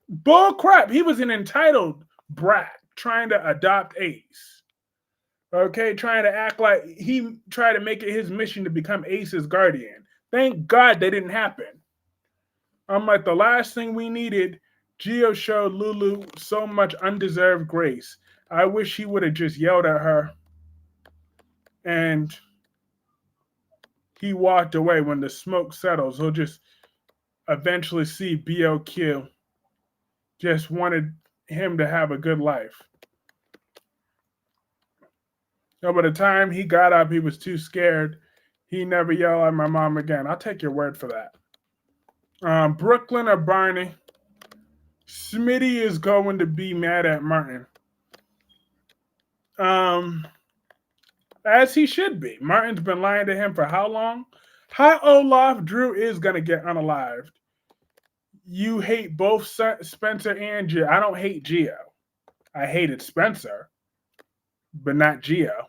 [SPEAKER 1] Bull crap. He was an entitled brat trying to adopt Ace. Okay, trying to act like he tried to make it his mission to become Ace's guardian. Thank God that didn't happen. I'm like, the last thing we needed, Gio showed Lulu so much undeserved grace. I wish he would have just yelled at her and he walked away. When the smoke settles, he'll just eventually see BOQ just wanted him to have a good life. So by the time he got up, he was too scared. He never yelled at my mom again. I'll take your word for that. Brooklyn or Barney? Smitty is going to be mad at Martin. As he should be. Martin's been lying to him for how long? Hi, Olaf. Drew is going to get unalived. You hate both Spencer and Gio. I don't hate Gio. I hated Spencer, but not Gio.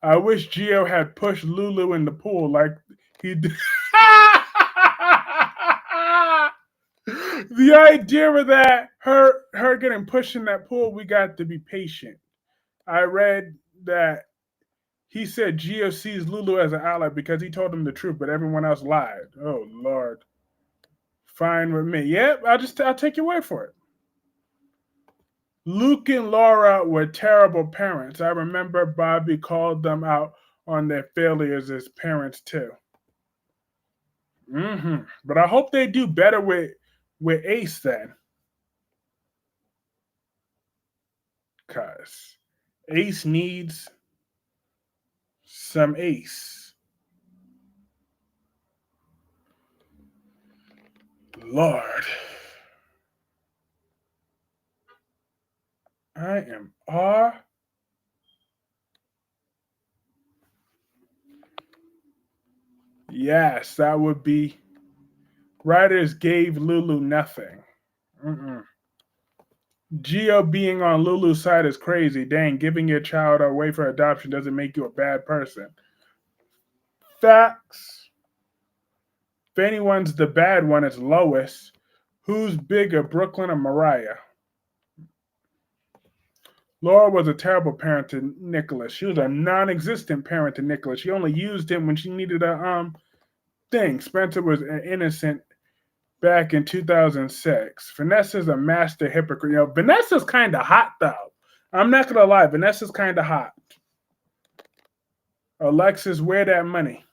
[SPEAKER 1] I wish Gio had pushed Lulu in the pool like he did. The idea of that, her getting pushed in that pool, we got to be patient. I read that he said Gio sees Lulu as an ally because he told him the truth, but everyone else lied. Oh Lord. Fine with me. Yep, I'll take your word for it. Luke and Laura were terrible parents. I remember Bobby called them out on their failures as parents too. But I hope they do better with Ace then. Cause Ace needs some Ace. Lord. I am awe. Yes, that would be. Writers gave Lulu nothing. Gio being on Lulu's side is crazy. Dang, giving your child away for adoption doesn't make you a bad person. Facts. If anyone's the bad one, it's Lois. Who's bigger, Brooklyn or Mariah? Laura was a terrible parent to Nicholas. She was a non-existent parent to Nicholas. She only used him when she needed a thing. Spencer was innocent back in 2006. Vanessa's a master hypocrite. You know, Vanessa's kind of hot though. I'm not gonna lie, Vanessa's kind of hot. Alexis, where that money?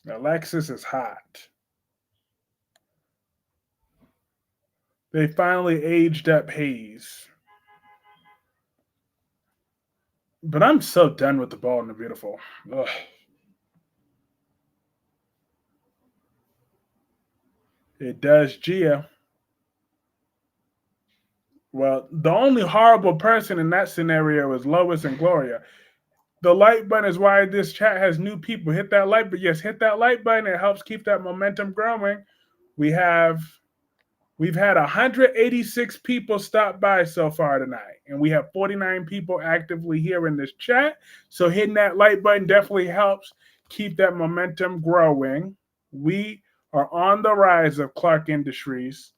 [SPEAKER 1] Alexis is hot. They finally aged up Hayes. But I'm so done with the Bald and the Beautiful. Ugh. It does Gia. Well, the only horrible person in that scenario is Lois and Gloria. The like button is why this chat has new people. Hit that like button. Yes, hit that like button. It helps keep that momentum growing. We've had 186 people stop by so far tonight, and we have 49 people actively here in this chat. So hitting that like button definitely helps keep that momentum growing. We are on the rise of Clarke Industries.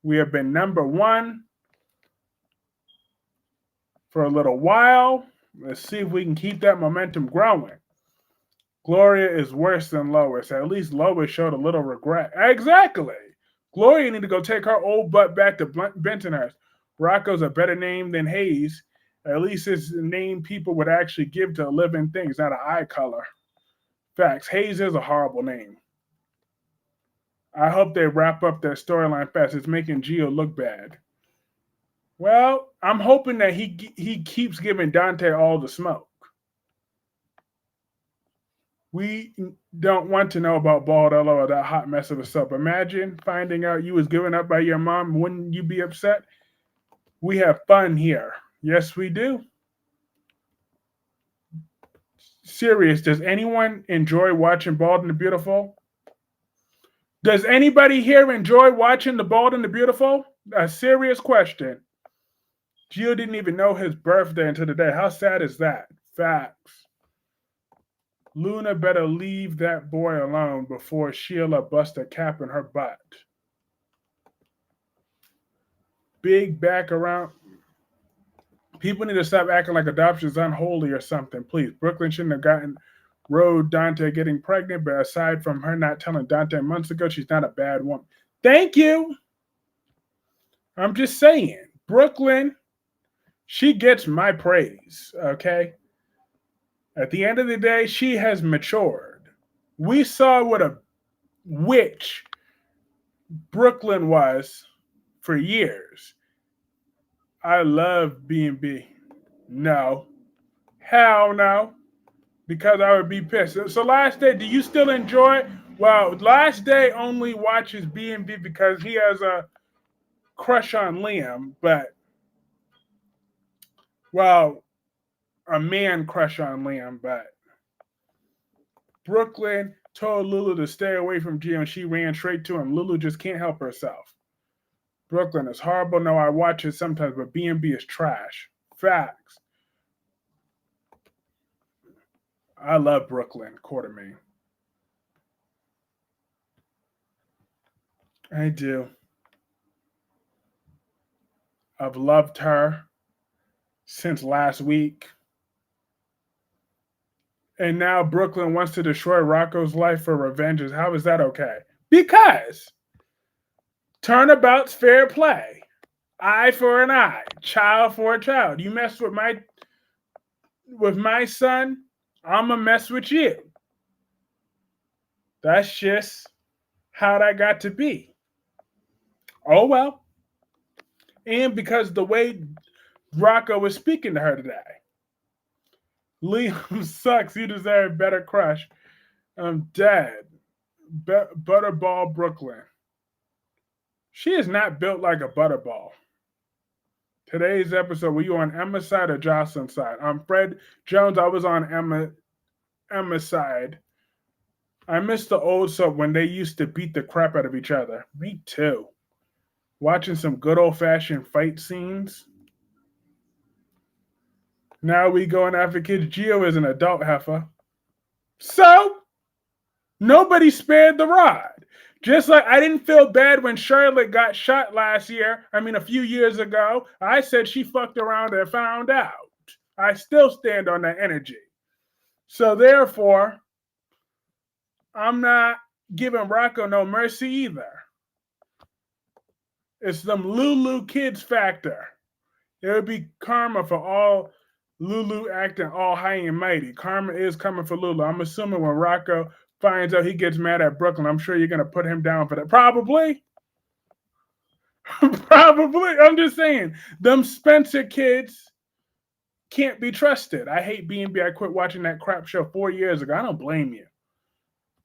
[SPEAKER 1] We have been number one for a little while. Let's see if we can keep that momentum growing. Gloria is worse than Lois. At least Lois showed a little regret. Exactly. Gloria need to go take her old butt back to Bentonhurst. Rocco's a better name than Hayes. At least it's a name people would actually give to a living thing. It's not an eye color. Facts. Hayes is a horrible name. I hope they wrap up their storyline fast. It's making Gio look bad. Well, I'm hoping that he keeps giving Dante all the smoke. We don't want to know about Baldello or that hot mess of a soap. Imagine finding out you was given up by your mom. Wouldn't you be upset? We have fun here. Yes, we do. Serious, does anyone enjoy watching Bald and the Beautiful? Does anybody here enjoy watching The Bald and the Beautiful? A serious question. Gio didn't even know his birthday until today. How sad is that? Facts. Luna better leave that boy alone before Sheila busts a cap in her butt. Big back around. People need to stop acting like adoption is unholy or something, please. Brooklyn shouldn't have gotten road Dante getting pregnant, but aside from her not telling Dante months ago, she's not a bad woman. Thank you. I'm just saying. Brooklyn, she gets my praise, okay? At the end of the day, she has matured. We saw what a witch Brooklyn was for years. I love B&B. No. Hell no. Because I would be pissed. So Last Day, do you still enjoy it? Well, Last Day only watches B&B because he has a crush on Liam, but, well, a man crush on Liam, but Brooklyn told Lulu to stay away from Gio and she ran straight to him. Lulu just can't help herself. Brooklyn is horrible. No, I watch it sometimes, but B&B is trash. Facts. I love Brooklyn, Quartermain. I do. I've loved her since last week. And now Brooklyn wants to destroy Rocco's life for revenge. How is that okay? Because turnabout's fair play. Eye for an eye, child for a child. You mess with my son, I'ma mess with you. That's just how that got to be. Oh well. And because the way Rocco was speaking to her today. Liam sucks. You deserve a better crush. I'm dead. Butterball Brooklyn. She is not built like a butterball. Today's episode, were you on Emma's side or Jocelyn's side? I'm Fred Jones. I was on Emma's side. I miss the old soap when they used to beat the crap out of each other. Me too. Watching some good old-fashioned fight scenes. Now we going after kids. Gio is an adult heifer. So, nobody spared the rod. Just like I didn't feel bad when Charlotte got shot a few years ago. I said she fucked around and found out. I still stand on that energy. So therefore, I'm not giving Rocco no mercy either. It's them Lulu kids factor. It would be karma for all Lulu acting all high and mighty. Karma is coming for Lulu. I'm assuming when Rocco finds out he gets mad at Brooklyn, I'm sure you're going to put him down for that. Probably. Probably. I'm just saying. Them Spencer kids can't be trusted. I hate B&B. I quit watching that crap show 4 years ago. I don't blame you.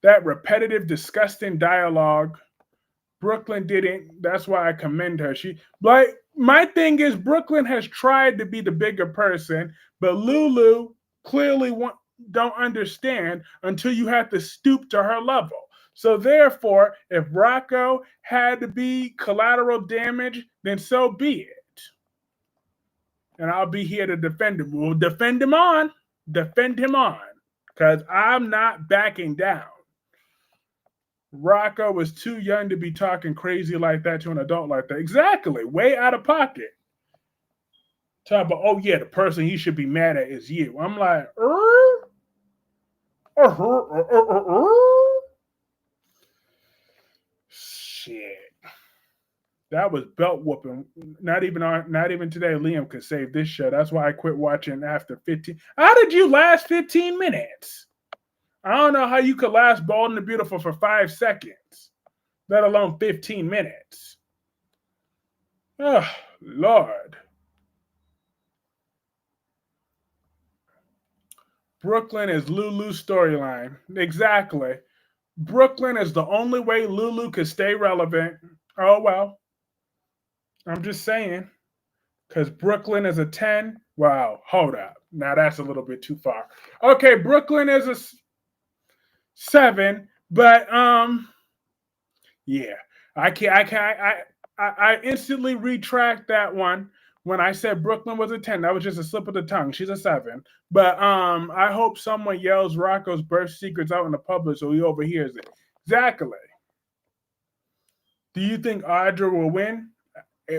[SPEAKER 1] That repetitive, disgusting dialogue, Brooklyn didn't. That's why I commend her. My thing is Brooklyn has tried to be the bigger person, but Lulu clearly don't understand until you have to stoop to her level. So therefore, if Rocco had to be collateral damage, then so be it. And I'll be here to defend him. We'll defend him on. Because I'm not backing down. Rocco was too young to be talking crazy like that to an adult like that. Exactly. Way out of pocket. Talk about, oh yeah, the person he should be mad at is you. I'm like, shit. That was belt whooping. Not even today Liam could save this show. That's why I quit watching after 15. How did you last 15 minutes? I don't know how you could last Bold and the Beautiful for 5 seconds, let alone 15 minutes. Oh, Lord. Brooklyn is Lulu's storyline. Exactly. Brooklyn is the only way Lulu could stay relevant. Oh, well. I'm just saying. Because Brooklyn is a 10. Wow, hold up. Now that's a little bit too far. Okay, Brooklyn is a 7, but yeah, I instantly retract that one when I said Brooklyn was a 10. That was just a slip of the tongue. She's a 7, but I hope someone yells Rocco's birth secrets out in the public so he overhears it. Exactly. Do you think Audra will win?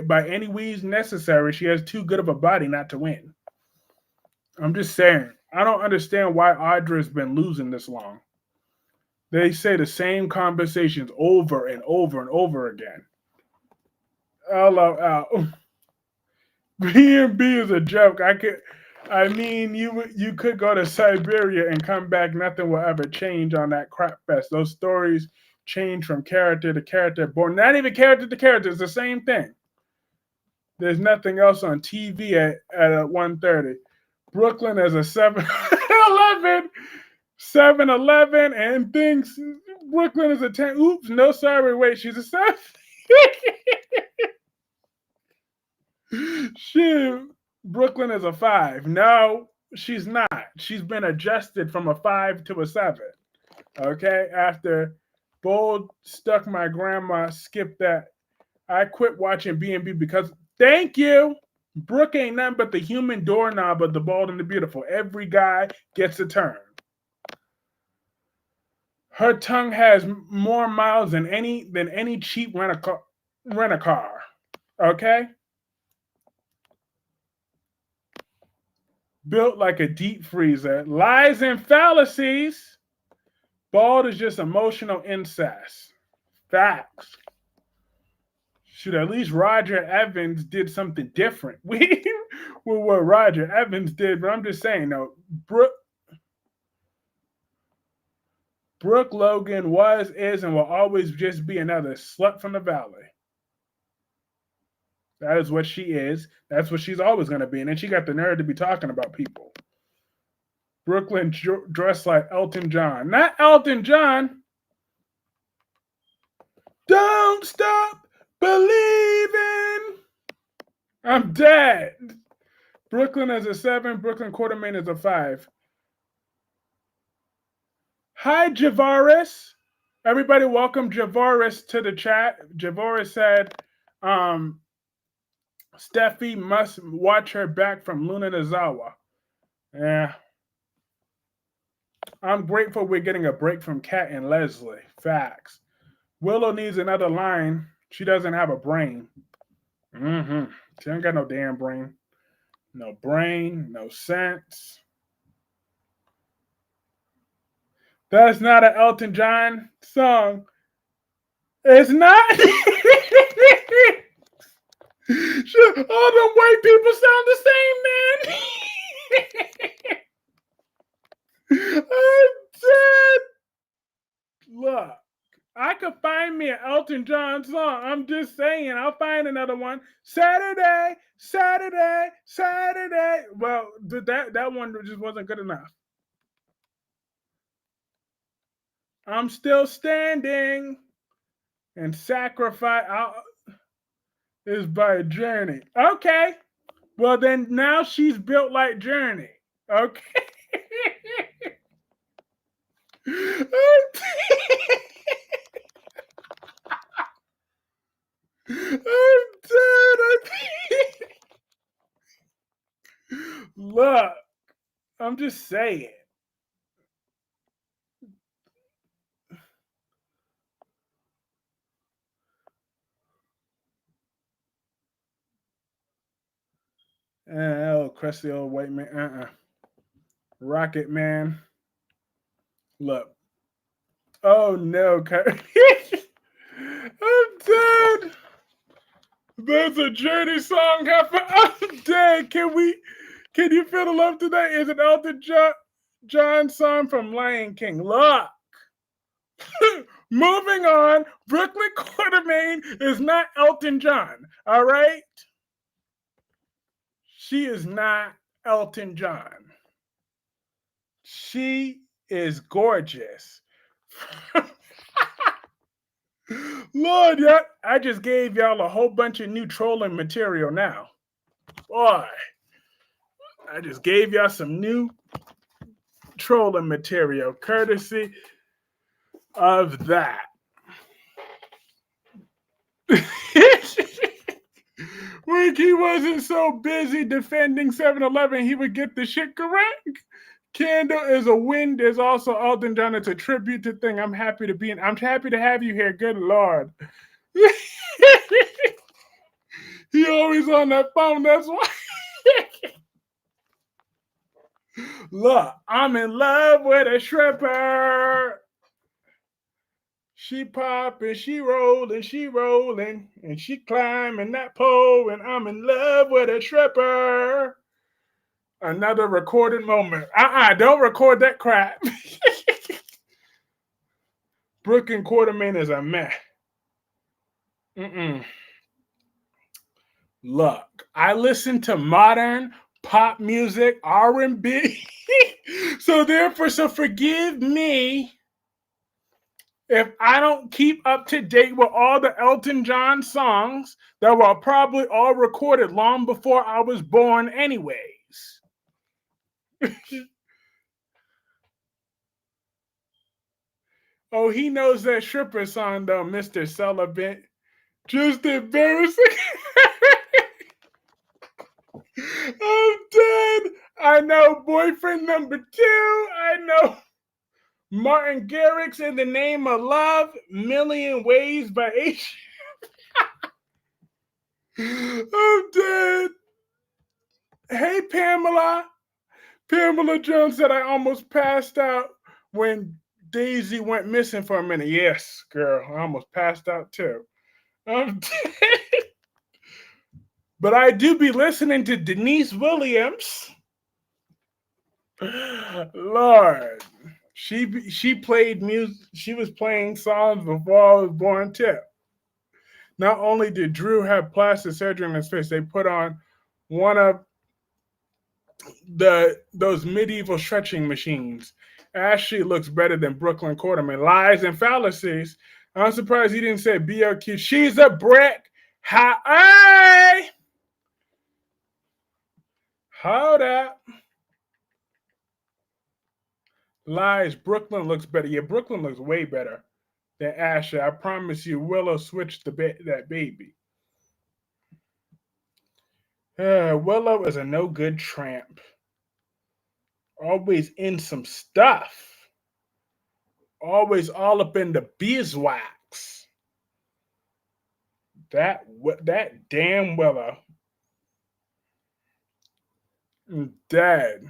[SPEAKER 1] By any means necessary. She has too good of a body not to win. I'm just saying. I don't understand why Audra's been losing this long. They say the same conversations over and over and over again. LOL. B&B is a joke. You could go to Siberia and come back. Nothing will ever change on that crap fest. Those stories change from character to character. Born not even character to character. It's the same thing. There's nothing else on TV at 1:30. Brooklyn is a 7-11. 7-11 and thinks Brooklyn is a 10. Oops, no, sorry, wait, she's a 7. Brooklyn is a 5. No, she's not. She's been adjusted from a 5 to a 7. Okay, after Bold stuck my grandma, skipped that. I quit watching B&B because, thank you. Brooke ain't nothing but the human doorknob of the Bold and the Beautiful. Every guy gets a turn. Her tongue has more miles than any cheap rent a car. Okay? Built like a deep freezer. Lies and fallacies. Bald is just emotional incest. Facts. Shoot, at least Roger Evans did something different. With what Roger Evans did, but I'm just saying, no, Brooke Logan was, is, and will always just be another slut from the valley. That is what she is. That's what she's always going to be. And then she got the nerve to be talking about people. Brooklyn dressed like Elton John. Not Elton John. Don't stop believing. I'm dead. Brooklyn is a 7. Brooklyn Quartermain is a 5. Hi, Javaris. Everybody welcome Javaris to the chat. Javaris said, Steffi must watch her back from Luna Nazawa. Yeah. I'm grateful we're getting a break from Kat and Leslie. Facts. Willow needs another line. She doesn't have a brain. She ain't got no damn brain. No brain, no sense. That's not an Elton John song. It's not. Sure, all them white people sound the same, man. I'm dead. Look, I could find me an Elton John song. I'm just saying, I'll find another one. Saturday. Well, that one just wasn't good enough. I'm still standing, and sacrifice is by Journey. Okay. Well, then now she's built like Journey. Okay. I'm dead. Look, I'm just saying. Oh, crusty old white man. Rocket Man. Look. Oh no, Kyreese. I'm dead. There's a Journey song happening. I'm dead. Can you feel the love today? Is it Elton John song from Lion King? Look. Moving on. Brooklyn Quartermain is not Elton John. All right? She is not Elton John. She is gorgeous. Lord, yeah, I just gave y'all a whole bunch of new trolling material now. Boy, I just gave y'all some new trolling material courtesy of that. When he wasn't so busy defending 7-Eleven, he would get the shit correct. Candle is a win. There's also Elton John. It's a tribute to thing. I'm happy to have you here. Good Lord. He always on that phone. That's why. Look, I'm in love with a stripper. She popping, she rolling, and she climbing that pole, and I'm in love with a stripper. Another recorded moment. Don't record that crap. Brooklyn Quartermain is a meh. Look, I listen to modern pop music, R&B. So forgive me if I don't keep up to date with all the Elton John songs that were probably all recorded long before I was born anyways. Oh, he knows that stripper song though, Mr. Sullivan. Just embarrassing. I'm dead. I know boyfriend number 2. I know Martin Garrix, In the Name of Love, Million Ways by H. I'm dead. Hey, Pamela. Pamela Jones said I almost passed out when Daisy went missing for a minute. Yes, girl, I almost passed out too. I'm dead. But I do be listening to Denise Williams. Lord, she played music. She was playing songs before I was born too. Not only did Drew have plastic surgery on his face, they put on one of those medieval stretching machines. Ashley looks better than Brooklyn Quarterman. Lies and fallacies. I'm surprised he didn't say BLQ. She's a brick. Hey! Hold up. Lies. Brooklyn looks better. Yeah, Brooklyn looks way better than Ashley. I promise you, Willow switched that baby. Willow is a no good tramp. Always in some stuff. Always all up in the beeswax. That damn Willow. Dead.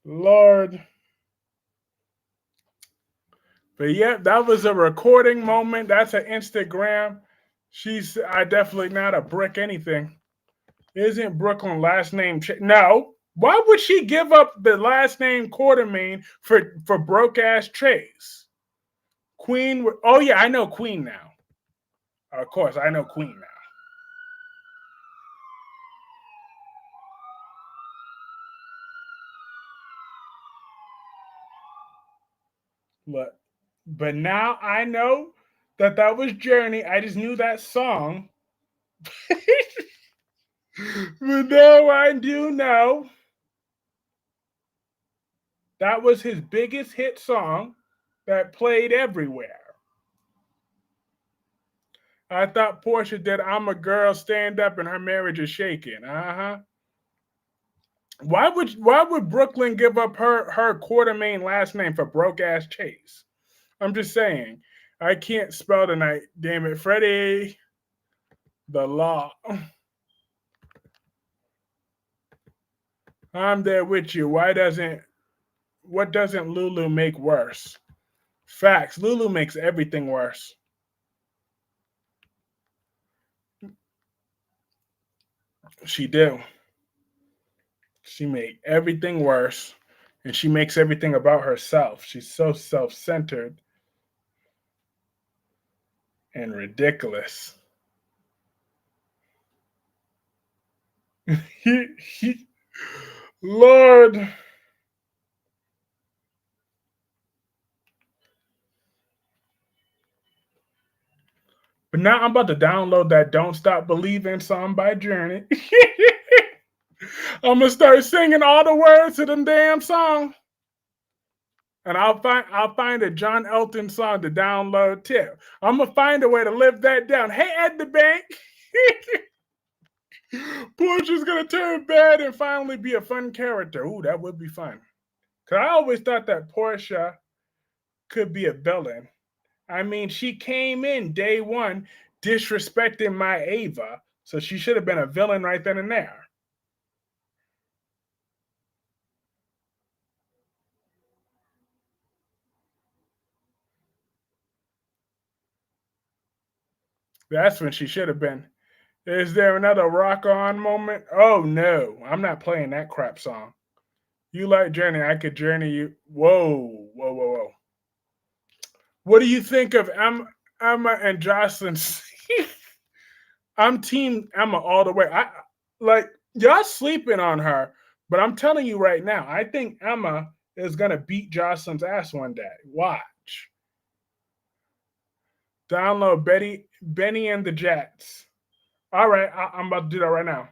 [SPEAKER 1] Lord. But yeah, that was a recording moment. That's an Instagram. I definitely not a brick anything. Isn't Brooklyn last name? No. Why would she give up the last name Quartermain for broke ass Chase? Queen. Oh yeah, I know Queen now. Of course, I know Queen now. Look, but now I know that was Journey. I just knew that song. But now I do know that was his biggest hit song that played everywhere. I thought Portia did I'm a Girl Stand Up and her marriage is shaking. Uh-huh. Why would Brooklyn give up her Quartermain last name for broke ass Chase? I'm just saying. I can't spell tonight. Damn it. Freddie the Law. I'm there with you. What doesn't Lulu make worse? Facts. Lulu makes everything worse. She do. She made everything worse. And she makes everything about herself. She's so self-centered and ridiculous. Lord. But now I'm about to download that Don't Stop Believing song by Journey. I'm gonna start singing all the words to them damn song. And I'll find a John Elton song to download too. I'm gonna find a way to live that down. Hey, Ed the Bank. Portia's gonna turn bad and finally be a fun character. Ooh, that would be fun. Cause I always thought that Portia could be a villain. I mean, she came in day one disrespecting my Ava, so she should have been a villain right then and there. That's when she should have been. Is there another rock on moment? Oh no, I'm not playing that crap song. You like Journey, I could journey you. Whoa, whoa, whoa, whoa. What do you think of Emma and Jocelyn? I'm team Emma all the way. I like y'all sleeping on her, but I'm telling you right now, I think Emma is gonna beat Jocelyn's ass one day. Watch. Download Benny and the Jets. All right, I'm about to do that right now.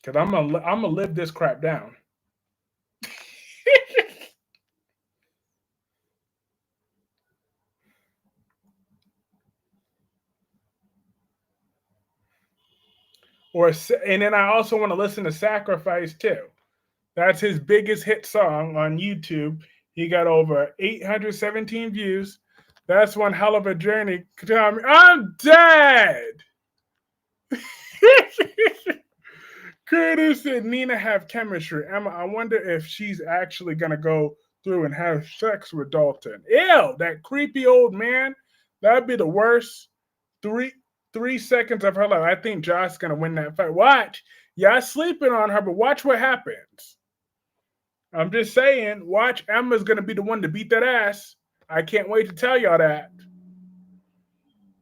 [SPEAKER 1] Cause I'm gonna live this crap down. And then I also want to listen to Sacrifice too. That's his biggest hit song on YouTube. He got over 817 views. That's one hell of a journey. I'm dead. Curtis and Nina have chemistry. Emma, I wonder if she's actually gonna go through and have sex with Dalton. Ew, that creepy old man. That'd be the worst 3 seconds of her life. I think Josh's gonna win that fight. Watch. Y'all sleeping on her, but watch what happens. I'm just saying, watch, Emma's gonna be the one to beat that ass. I can't wait to tell y'all that.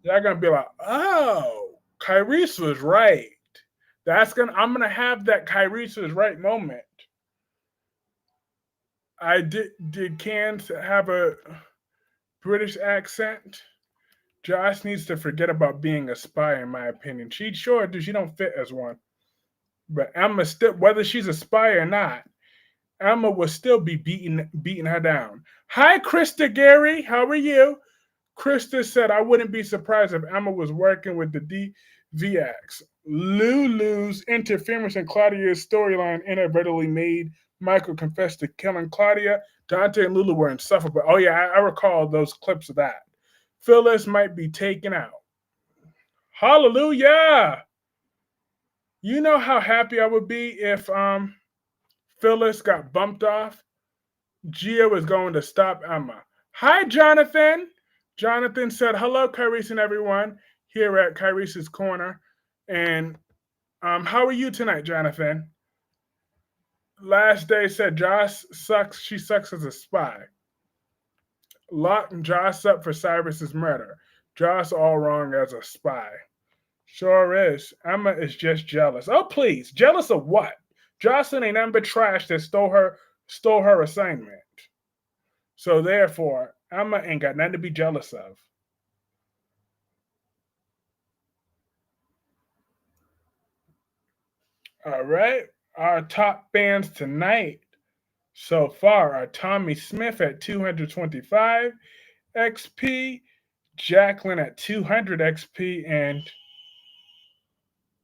[SPEAKER 1] Y'all gonna be like, oh, Kyreese was right. I'm gonna have that Kyreese was right moment. I did Cain have a British accent? Josh needs to forget about being a spy, in my opinion. She sure does. She don't fit as one. But Emma still, whether she's a spy or not, Emma will still be beating her down. Hi, Krista Gary. How are you? Krista said, I wouldn't be surprised if Emma was working with the DVX. Lulu's interference in Claudia's storyline inadvertently made Michael confess to killing Claudia. Dante and Lulu were insufferable. Oh, yeah, I recall those clips of that. Phyllis might be taken out. Hallelujah! You know how happy I would be if Phyllis got bumped off? Gia was going to stop Emma. Hi, Jonathan. Jonathan said, hello, Kyreese and everyone here at Kyreese's Corner. And how are you tonight, Jonathan? Last day said, Josh sucks. She sucks as a spy. Lock Josh up for Cyrus's murder. Josh all wrong as a spy. Sure is. Emma is just jealous. Oh, please. Jealous of what? Jocelyn ain't nothing but trash that stole her assignment. So therefore, Emma ain't got nothing to be jealous of. All right. Our top bands tonight so far are Tommy Smith at 225 XP, Jacqueline at 200 XP, and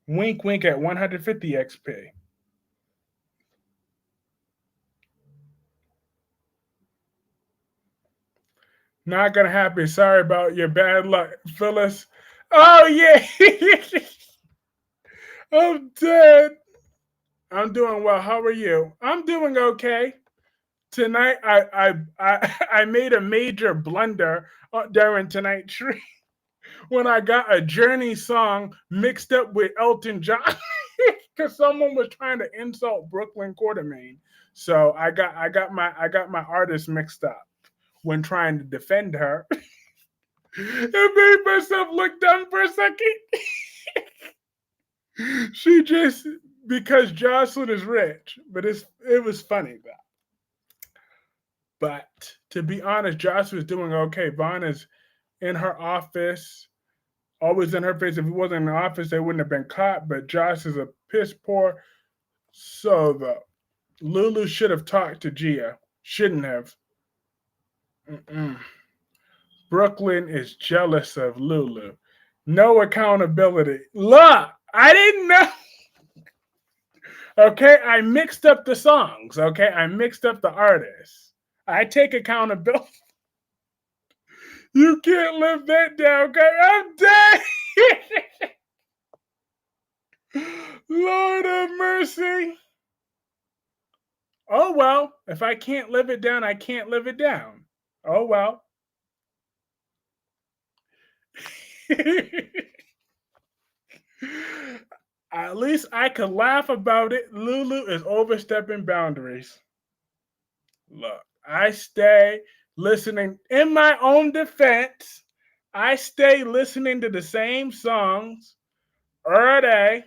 [SPEAKER 1] Wink Wink at 150 XP. Not gonna happen. Sorry about your bad luck, Phyllis. Oh yeah. I'm dead. I'm doing well. How are you? I'm doing okay. Tonight, I made a major blunder during tonight's stream when I got a Journey song mixed up with Elton John because someone was trying to insult Brooklyn Quartermain. So I got my artist mixed up when trying to defend her. It made myself look dumb for a second. She just because Jocelyn is rich, but it was funny though. But to be honest, Jocelyn is doing okay. Vaughn is in her office, always in her face. If he wasn't in the office, they wouldn't have been caught. But Josh is a piss poor. So the Lulu should have talked to Gia. Shouldn't have. Brooklyn is jealous of Lulu. No accountability. Look, I didn't know. Okay, I mixed up the songs. Okay, I mixed up the artists. I take accountability. You can't live that down, okay? I'm dead. Lord have mercy. Oh, well, if I can't live it down, I can't live it down. Oh, well. At least I could laugh about it. Lulu is overstepping boundaries. Look, I stay listening. In my own defense, I stay listening to the same songs every day.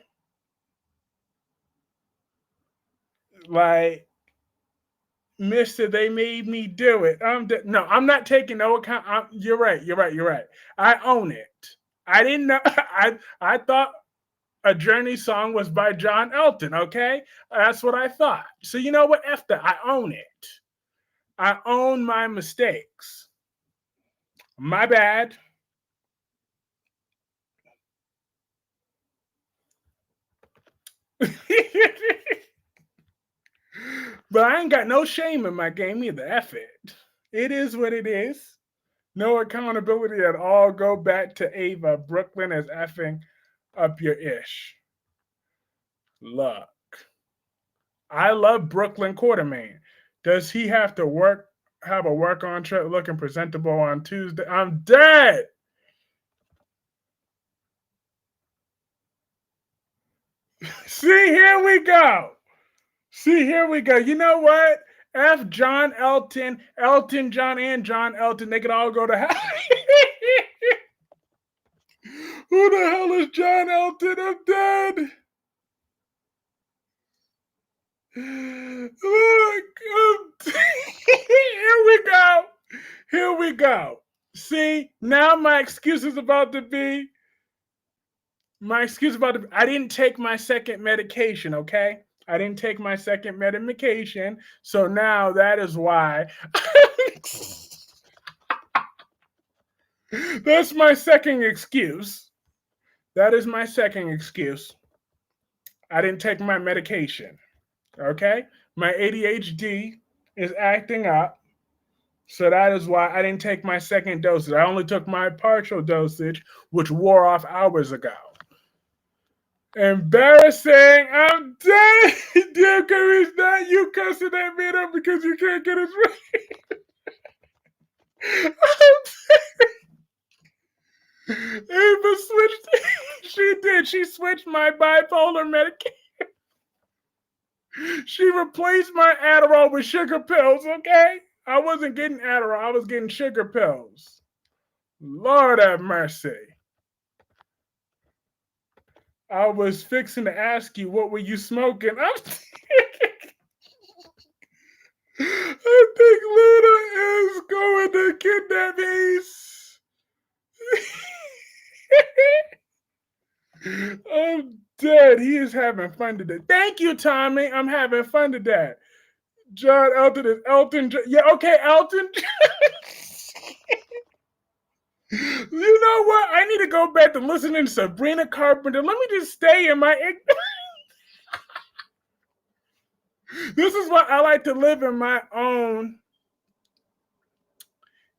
[SPEAKER 1] Like, Mister, they made me do it. No, I'm not taking no account. You're right. I own it. I didn't know. I thought a Journey song was by John Elton, okay? That's what I thought. So you know what? F that. I own it. I own my mistakes. My bad. But I ain't got no shame in my game either. F it. It is what it is. No accountability at all. Go back to Ava. Brooklyn is effing up your ish. Look, I love Brooklyn Quartermain. Does he have to have a work on trip looking presentable on Tuesday? I'm dead. See, here we go. You know what? F John Elton, Elton John, and John Elton. They could all go to hell. Who the hell is John Elton? I'm dead. Look, here we go. Here we go. See, now my excuse is about to be. I didn't take my second medication, okay? I didn't take my second medication. So now that is why. That's my second excuse. That is my second excuse. I didn't take my medication. Okay? My ADHD is acting up. So that is why I didn't take my second dosage. I only took my partial dosage, which wore off hours ago. Embarrassing. I'm dead. Dear Kyreese, not you cussing at me up because you can't get it right. Ava switched. She did. She switched my bipolar medication. She replaced my Adderall with sugar pills, okay? I wasn't getting Adderall. I was getting sugar pills. Lord have mercy. I was fixing to ask you, what were you smoking? I think Luna is going to kidnap Ace. I'm dead. He is having fun today. Thank you, Tommy. I'm having fun today. John Elton is Elton. Yeah, okay, Elton. You know what? I need to go back to listening to Sabrina Carpenter. Let me just stay in my ignorance. This is why I like to live in my own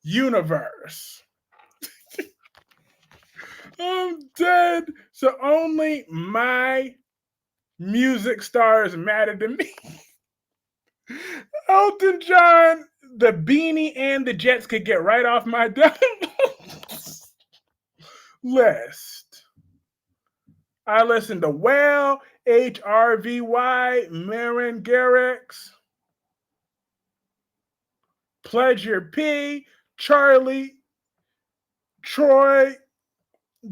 [SPEAKER 1] universe. I'm dead. So only my music stars matter to me. Elton John, the Beanie, and the Jets could get right off my list. I listen to Whale, HRVY, Marin Garrix, Pleasure P, Charlie, Troy,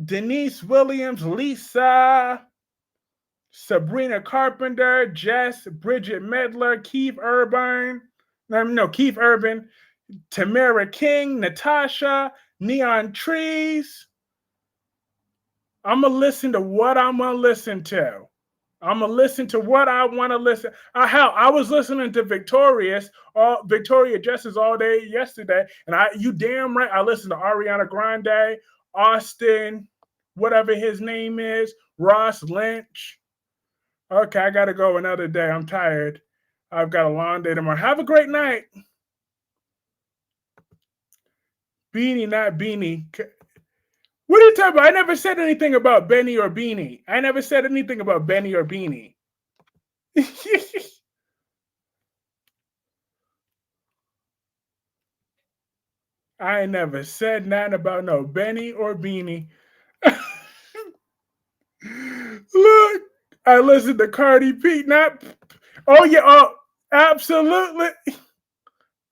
[SPEAKER 1] Denise Williams, Lisa, Sabrina Carpenter, Jess, Bridget Medler, Keith Urban, Tamara King, Natasha, Neon Trees. I'm going to listen to what I'm going to listen to. I'm going to listen to what I want to listen. Hell, I was listening to Victoria Justice all day yesterday, and you damn right, I listened to Ariana Grande, Austin, whatever his name is, Ross Lynch. Okay, I got to go another day. I'm tired. I've got a long day tomorrow. Have a great night. Beanie, not Beanie. What are you talking about? I never said anything about Benny or Beanie. I never said anything about Benny or Beanie. I never said nothing about no Benny or Beanie. Look, I listened to Cardi B. Absolutely.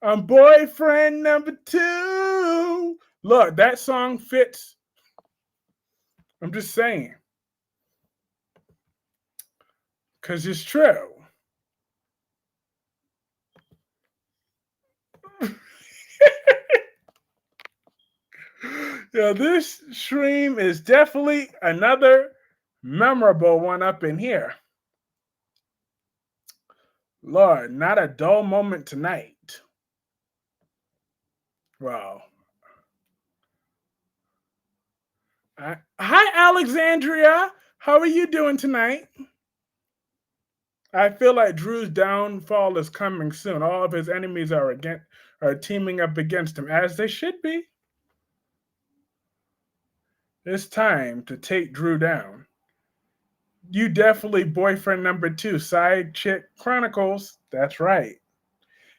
[SPEAKER 1] I'm boyfriend number 2. Look, that song fits. I'm just saying. Because it's true. Yeah, this stream is definitely another memorable one up in here. Lord, not a dull moment tonight. Wow. Hi, Alexandria. How are you doing tonight? I feel like Drew's downfall is coming soon. All of his enemies are teaming up against him, as they should be. It's time to take Drew down. You definitely boyfriend number 2, Side Chick Chronicles. That's right.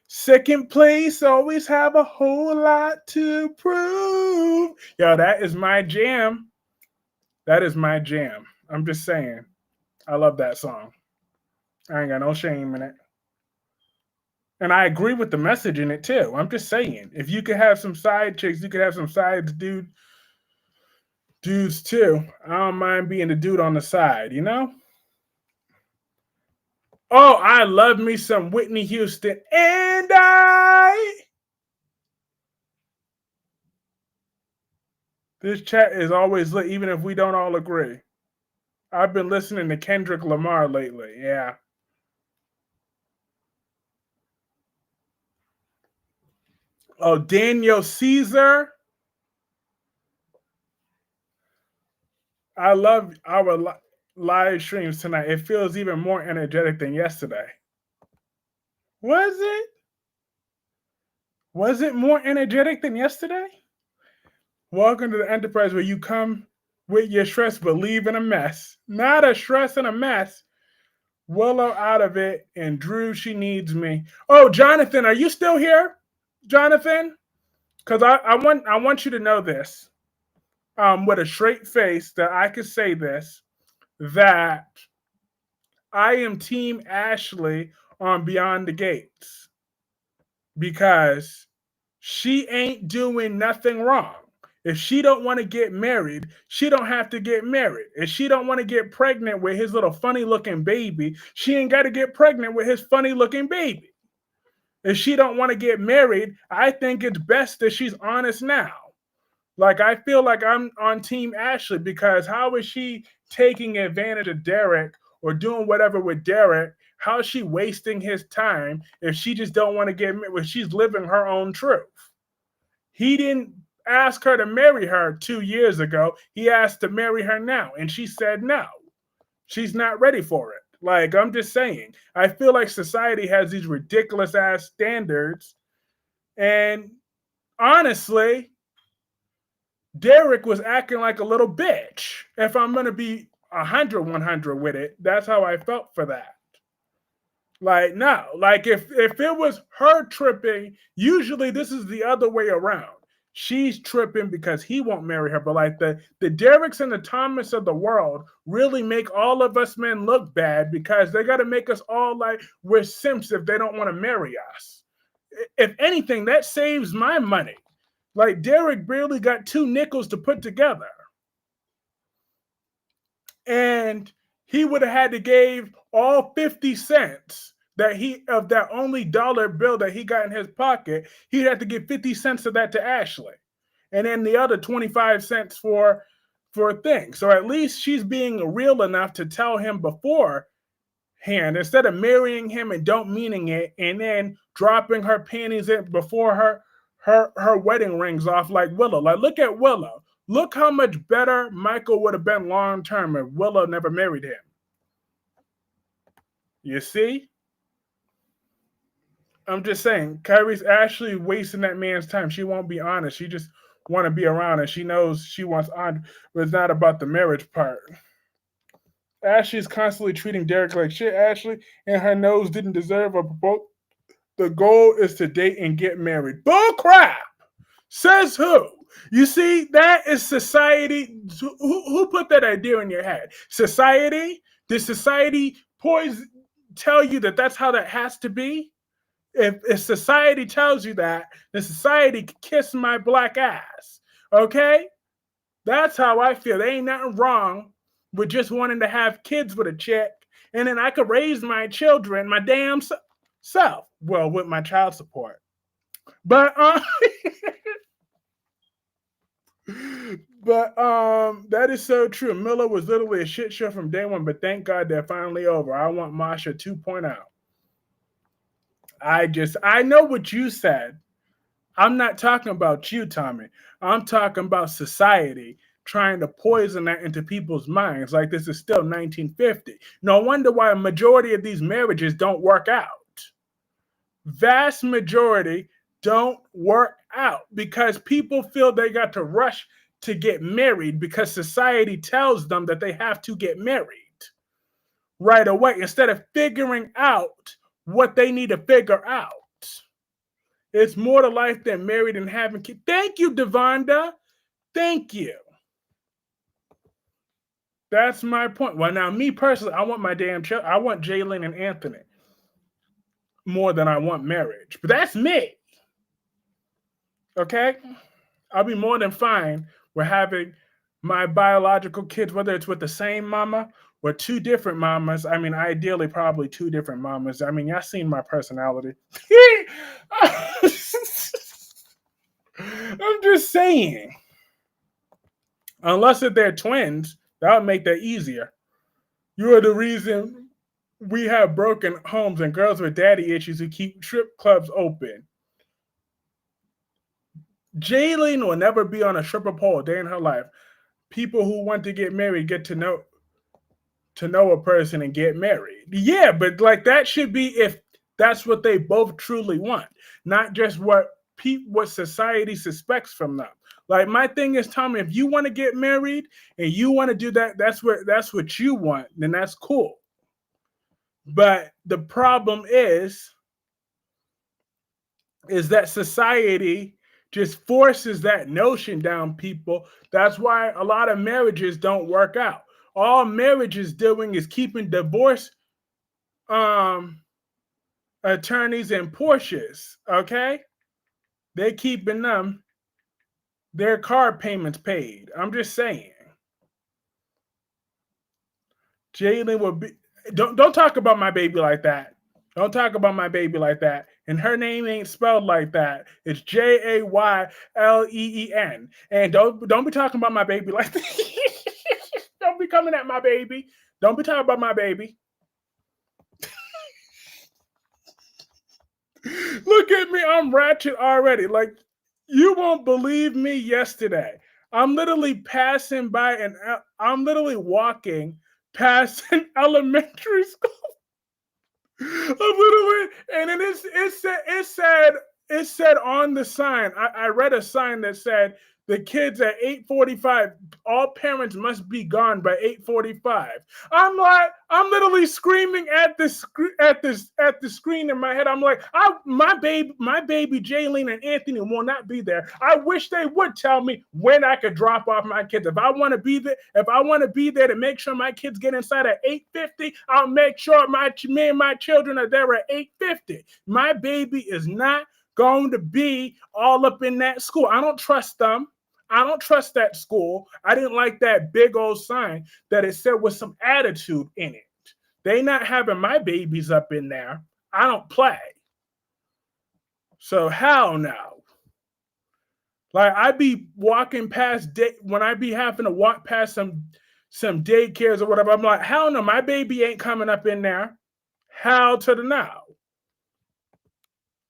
[SPEAKER 1] Second place, always have a whole lot to prove. Yo, that is my jam. That is my jam. I'm just saying. I love that song. I ain't got no shame in it. And I agree with the message in it too. I'm just saying. If you could have some side chicks, you could have some side dudes too. I don't mind being the dude on the side, you know? Oh, I love me some Whitney Houston. And this chat is always lit, even if we don't all agree. I've been listening to Kendrick Lamar lately. Yeah. Oh, Daniel Caesar. I love our live streams tonight. It feels even more energetic than yesterday. Was it? Was it more energetic than yesterday? Welcome to the enterprise where you come with your stress but leave in a mess. Not a stress and a mess. Willow out of it, and Drew, she needs me. Oh, Jonathan, are you still here? Jonathan? Because I want you to know this. With a straight face that I could say this, that I am Team Ashley on Beyond the Gates. Because she ain't doing nothing wrong. If she don't want to get married, she don't have to get married. If she don't want to get pregnant with his little funny looking baby, she ain't got to get pregnant with his funny looking baby. If she don't want to get married, I think it's best that she's honest now. Like, I feel like I'm on Team Ashley, because how is she taking advantage of Derek or doing whatever with Derek? How is she wasting his time if she just don't want to get married? She's living her own truth. He didn't ask her to marry her 2 years ago. He asked to marry her now, and she said no. She's not ready for it. Like, I'm just saying. I feel like society has these ridiculous ass standards, and honestly, Derek was acting like a little bitch. If I'm going to be 100 with it, that's how I felt for that. Like, no. Like, if it was her tripping, usually this is the other way around. She's tripping because he won't marry her. But like the Dereks and the Thomas of the world really make all of us men look bad, because they got to make us all like we're simps if they don't want to marry us. If anything, that saves my money. Like, Derek barely got 2 nickels to put together. And he would have had to give all 50 cents of that only dollar bill that he got in his pocket. He'd have to give 50 cents of that to Ashley. And then the other 25 cents for a thing. So at least she's being real enough to tell him beforehand, instead of marrying him and don't meaning it, and then dropping her panties in before her wedding rings off like Willow. Like, look at Willow. Look how much better Michael would have been long term if Willow never married him. You see? I'm just saying, Kyreese Ashley wasting that man's time. She won't be honest. She just want to be around, and she knows she wants on, but it's not about the marriage part. Ashley's constantly treating Derek like shit, Ashley, and her nose didn't deserve a proposal. The goal is to date and get married. Bull crap! Says who? You see, that is society. Who put that idea in your head? Society? Did society tell you that that's how that has to be? If society tells you that, then society can kiss my black ass. Okay? That's how I feel. There ain't nothing wrong with just wanting to have kids with a chick, and then I could raise my children my damn self. Well, with my child support. But that is so true. Miller was literally a shit show from day one, but thank God they're finally over. I want Masha 2.0. I know what you said. I'm not talking about you, Tommy. I'm talking about society trying to poison that into people's minds. Like this is still 1950. No wonder why a majority of these marriages don't work out. Vast majority don't work out because people feel they got to rush to get married because society tells them that they have to get married right away instead of figuring out what they need to figure out. It's more to life than married and having kids. Thank you, Devonda. Thank you. That's my point. Well, now, me personally, I want my damn child. I want Jalen and Anthony more than I want marriage. But that's me. Okay? I'll be more than fine with having my biological kids, whether it's with the same mama or two different mamas. I mean, ideally, probably two different mamas. I mean, y'all seen my personality. I'm just saying. Unless if they're twins, that would make that easier. You are the reason we have broken homes and girls with daddy issues who keep strip clubs open. Jaylene will never be on a stripper pole a day in her life. People who want to get married get to know a person and get married. Yeah, but like that should be if that's what they both truly want, not just what society suspects from them. Like my thing is, Tommy, if you want to get married and you want to do that, that's what you want, then that's cool. But the problem is that society just forces that notion down people. That's why a lot of marriages don't work out. All marriage is doing is keeping divorce attorneys and Portias, okay? They're keeping them their car payments paid. I'm just saying. Jalen will be. Don't talk about my baby like that. Don't talk about my baby like that. And her name ain't spelled like that. It's Jayleen. And don't be talking about my baby like that. Don't be coming at my baby. Don't be talking about my baby. Look at me. I'm ratchet already. Like, you won't believe me yesterday. I'm literally I'm literally walking past an elementary school. And then it said on the sign, I read a sign that said the kids at 8:45, all parents must be gone by 8:45. I'm literally screaming at the screen in my head. I'm like, my baby Jaylene and Anthony will not be there. I wish they would tell me when I could drop off my kids. If I want to be there to make sure my kids get inside at 8:50, I'll make sure me and my children are there at 8:50. My baby is not going to be all up in that school. I don't trust them. I don't trust that school. I didn't like that big old sign that it said with some attitude in it. They not having my babies up in there. I don't play. So hell no. Like I be walking past when I be having to walk past some daycares or whatever. I'm like, hell no, my baby ain't coming up in there. Hell to the no.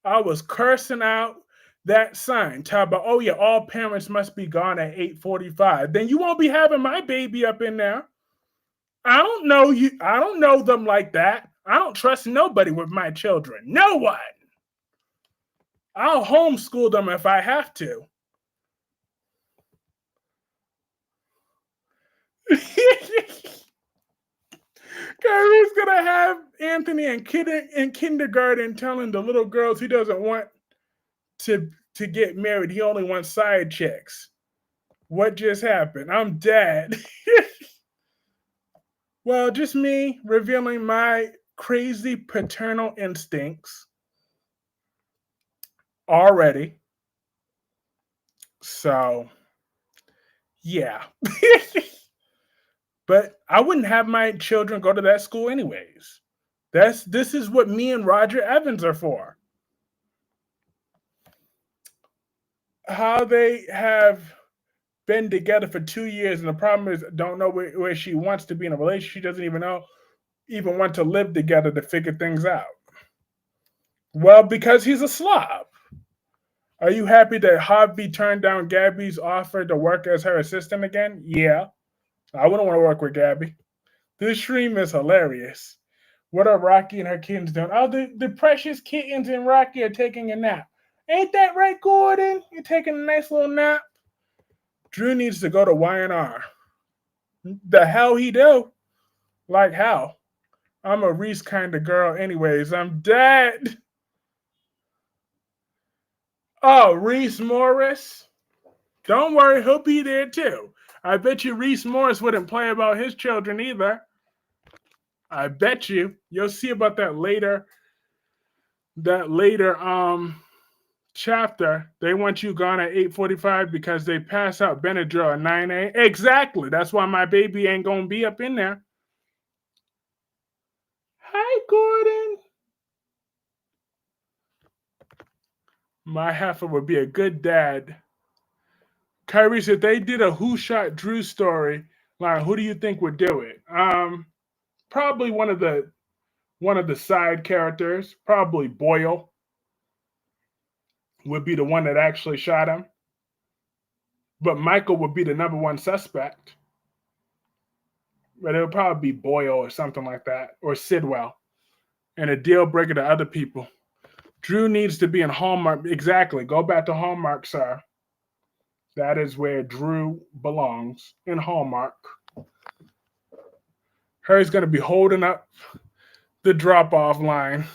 [SPEAKER 1] I was cursing out that sign, talking about, oh yeah, all parents must be gone at 8:45. Then you won't be having my baby up in there. I don't know you. I don't know them like that. I don't trust nobody with my children. No one. I'll homeschool them if I have to. Kyreese gonna have Anthony in kindergarten telling the little girls he doesn't want to get married. He only wants side chicks. What just happened? I'm dead. Well, just me revealing my crazy paternal instincts already. So, yeah. But I wouldn't have my children go to that school anyways. This is what me and Roger Evans are for. How they have been together for 2 years, and the problem is don't know where she wants to be in a relationship. She doesn't even want to live together to figure things out. Well, because he's a slob. Are you happy that Hobby turned down Gabby's offer to work as her assistant again? Yeah. I wouldn't want to work with Gabby. This stream is hilarious. What are Rocky and her kittens doing? Oh, the precious kittens and Rocky are taking a nap. Ain't that right, Gordon? You're taking a nice little nap. Drew needs to go to Y&R. The hell he do? Like how? I'm a Reese kind of girl anyways. I'm dead. Oh, Reese Morris? Don't worry, he'll be there too. I bet you Reese Morris wouldn't play about his children either. I bet you. You'll see about that later. That later chapter. They want you gone at 8:45 because they pass out Benadryl at 9 a.m. Exactly. That's why my baby ain't gonna be up in there. Hi, Gordon. My heifer would be a good dad. Kyreese, if they did a Who Shot Drew story, like who do you think would do it? Probably one of the side characters. Probably Boyle would be the one that actually shot him. But Michael would be the number one suspect. But it would probably be Boyle or something like that, or Sidwell. And a deal breaker to other people. Drew needs to be in Hallmark. Exactly. Go back to Hallmark, sir. That is where Drew belongs, in Hallmark. Harry's going to be holding up the drop-off line.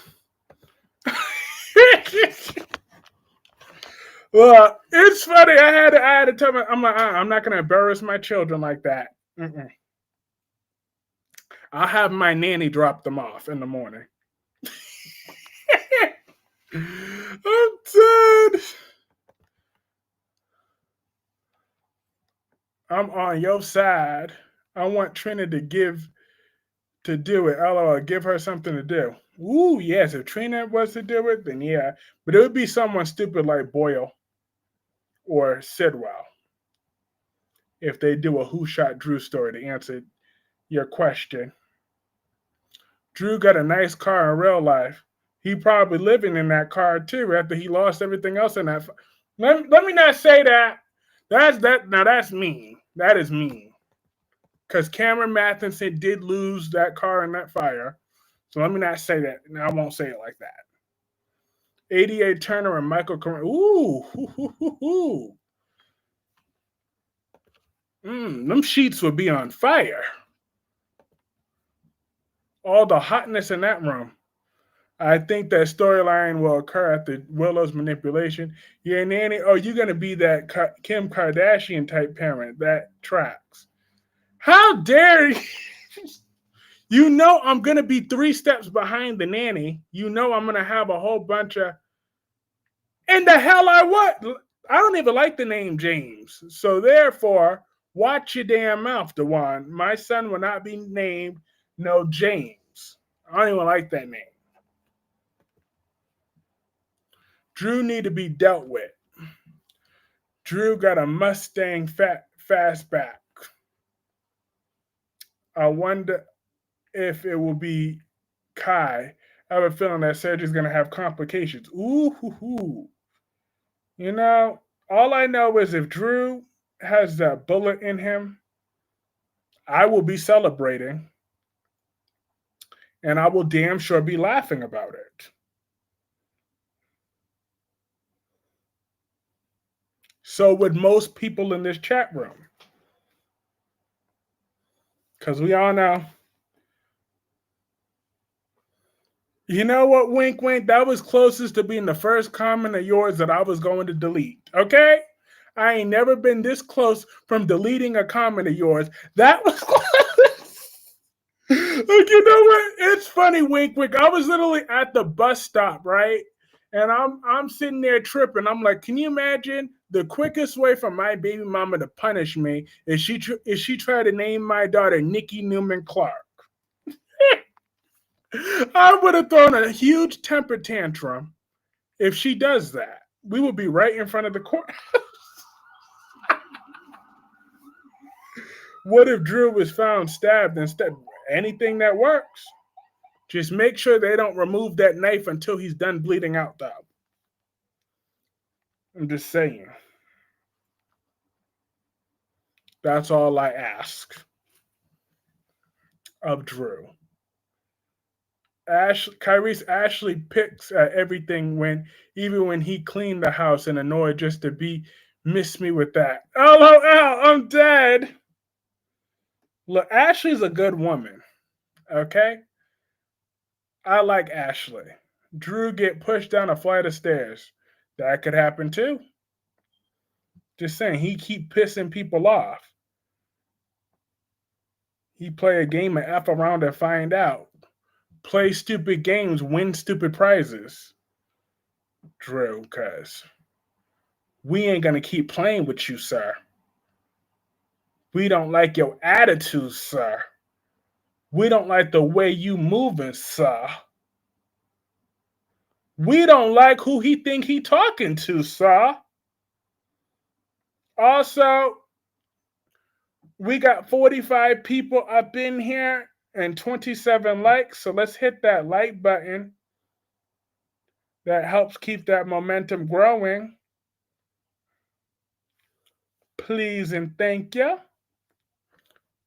[SPEAKER 1] Well, it's funny. I had to tell me. I'm like, I'm not going to embarrass my children like that. I'll have my nanny drop them off in the morning. I'm dead. I'm on your side. I want Trina to do it. LOL, give her something to do. Ooh, yes. If Trina was to do it, then yeah. But it would be someone stupid like Boyle or Sidwell if they do a Who Shot Drew story to answer your question. Drew got a nice car in real life. He probably living in that car too after he lost everything else in that. Let me not say that. That's mean. That is mean. Because Cameron Matheson did lose that car in that fire. So let me not say that. I won't say it like that. 88 Turner and Michael Corrin. Ooh. Them sheets would be on fire. All the hotness in that room. I think that storyline will occur after Willow's manipulation. Yeah, Nanny, you're going to be that Kim Kardashian type parent. That tracks. How dare you? You know I'm going to be 3 steps behind the nanny. You know I'm going to have a whole bunch of... And the hell I what? I don't even like the name James. So therefore, watch your damn mouth, Dewan. My son will not be named no James. I don't even like that name. Drew need to be dealt with. Drew got a Mustang fastback. I wonder if it will be Kai. I have a feeling that surgery's going to have complications. Ooh. You know, all I know is if Drew has that bullet in him, I will be celebrating. And I will damn sure be laughing about it. So would most people in this chat room. Because we all know. You know what, wink, wink? That was closest to being the first comment of yours that I was going to delete. Okay? I ain't never been this close from deleting a comment of yours. That was close. Like, you know what? It's funny, wink, wink. I was literally at the bus stop, right? And I'm sitting there tripping. I'm like, can you imagine the quickest way for my baby mama to punish me is she try to name my daughter Nikki Newman Clarke. I would have thrown a huge temper tantrum if she does that. We would be right in front of the court. What if Drew was found stabbed instead? Anything that works. Just make sure they don't remove that knife until he's done bleeding out, though. I'm just saying. That's all I ask of Drew. Kyreese actually picks at everything even when he cleaned the house and annoyed just to miss me with that. LOL, I'm dead. Look, Ashley's a good woman. Okay? I like Ashley. Drew get pushed down a flight of stairs. That could happen too. Just saying, he keep pissing people off. He play a game of F around and find out. Play stupid games, win stupid prizes. Drew, cuz we ain't gonna keep playing with you, sir. We don't like your attitude, sir. We don't like the way you moving, sir. We don't like who he think he talking to, sir. Also, we got 45 people up in here and 27 likes, so let's hit that like button. That helps keep that momentum growing. Please and thank you.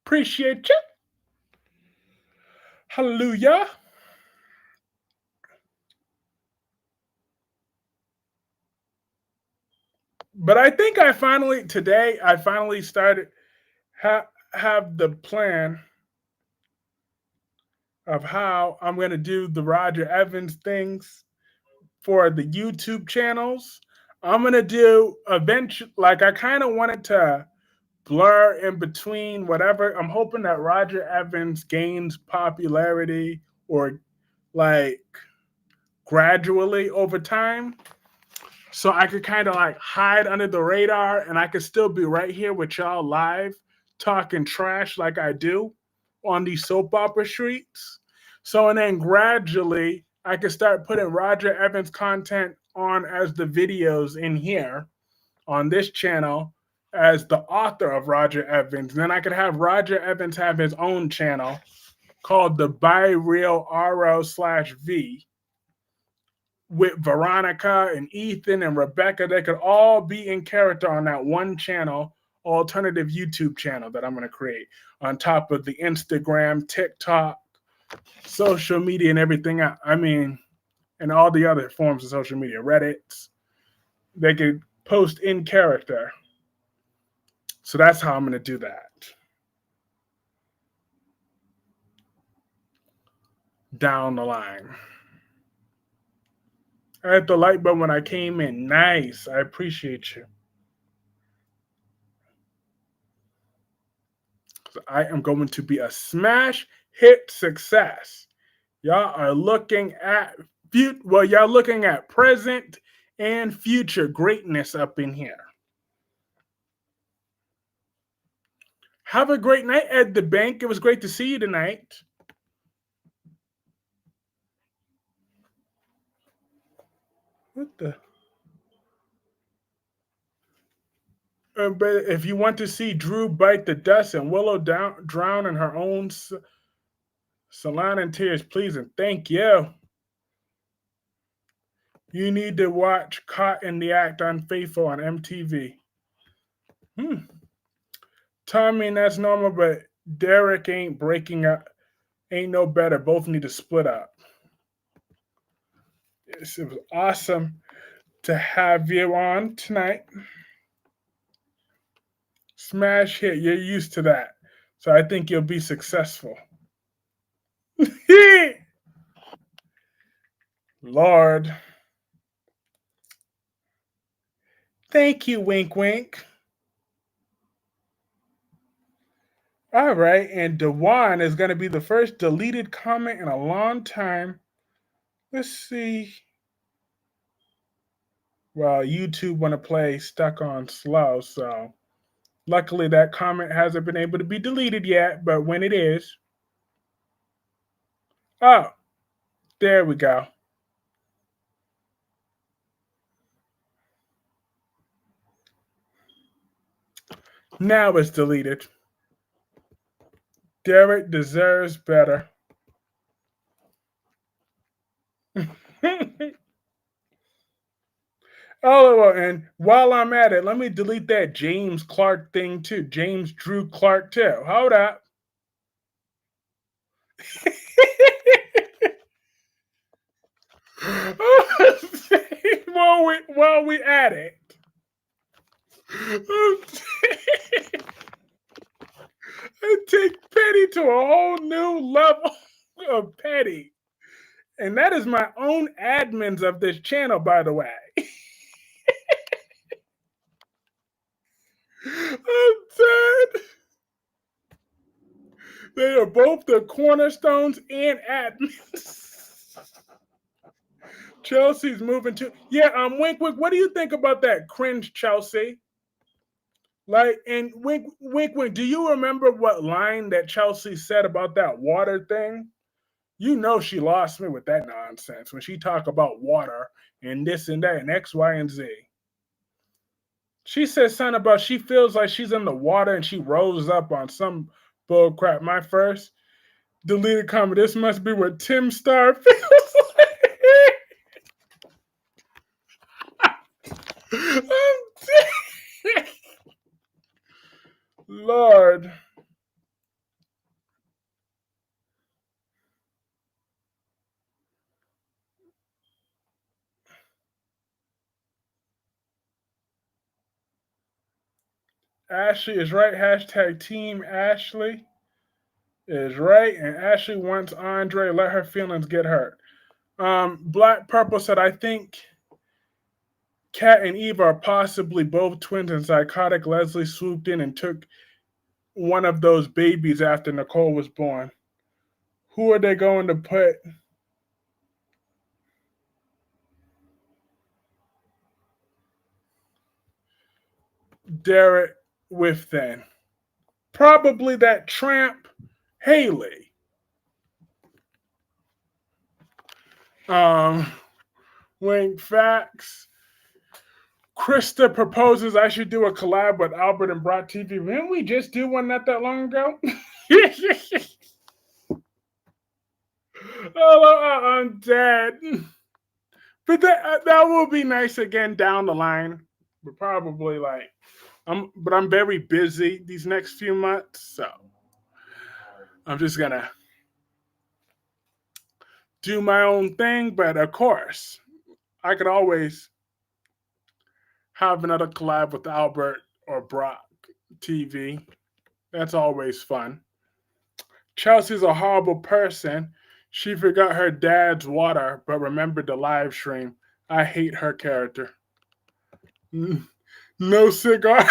[SPEAKER 1] Appreciate you. Hallelujah. But I think today I finally started have the plan of how I'm going to do the Roger Evans things for the YouTube channels. I'm going to do eventually, like I kind of wanted to blur in between whatever. I'm hoping that Roger Evans gains popularity or like gradually over time. So I could kind of like hide under the radar and I could still be right here with y'all live talking trash like I do on these soap opera streets. So, and then gradually I could start putting Roger Evans content on as the videos in here on this channel as the author of Roger Evans. And then I could have Roger Evans have his own channel called the By Real RO/V with Veronica and Ethan and Rebecca. They could all be in character on that one channel, alternative YouTube channel that I'm going to create on top of the Instagram, TikTok, social media, and everything. I mean, and all the other forms of social media, Reddits. They could post in character. So that's how I'm going to do that. Down the line. I had the like button when I came in. Nice. I appreciate you. So I am going to be a smash hit success. Y'all are looking at y'all looking at present and future greatness up in here. Have a great night at the bank. It was great to see you tonight. What the? But if you want to see Drew bite the dust and Willow drown in her own salon and tears, please and thank you. You need to watch Caught in the Act Unfaithful on MTV. Tommy, that's normal, but Derek ain't breaking up. Ain't no better. Both need to split up. Yes, it was awesome to have you on tonight. Smash hit. You're used to that. So I think you'll be successful. Lord. Thank you, wink, wink. All right, and Dewan is going to be the first deleted comment in a long time. Let's see. Well, YouTube want to play stuck on slow, so luckily that comment hasn't been able to be deleted yet, but when it is. Oh, there we go. Now it's deleted. Derek deserves better. Oh, and while I'm at it, let me delete that James Clarke thing too. James Drew Clarke too. Hold up. while we at it. I take petty to a whole new level of petty. And that is my own admins of this channel, by the way. I'm dead. They are both the cornerstones and admins. Chelsea's moving to Wink Wink. What do you think about that cringe, Chelsea? Like, and Wink. Do you remember what line that Chelsea said about that water thing? You know she lost me with that nonsense when she talked about water and this and that and X, Y, and Z. She said something about she feels like she's in the water and she rose up on some bull crap. My first deleted comment. This must be what Tim Star feels like. I'm dead. Lord. Ashley is right. Hashtag Team Ashley is right. And Ashley wants Andre. Let her feelings get hurt. Black Purple said, I think Kat and Eva are possibly both twins and psychotic. Leslie swooped in and took one of those babies after Nicole was born. Who are they going to put Derek with then? Probably that tramp Haley. Wink Facts. Krista proposes I should do a collab with Albert and Brock TV. Didn't we just do one not that long ago? Oh, I'm dead. But that will be nice again down the line. But probably I'm very busy these next few months, so I'm just gonna do my own thing. But of course, I could always have another collab with Albert or Brock TV. That's always fun. Chelsea's a horrible person. She forgot her dad's water, but remembered the live stream. I hate her character. No cigar.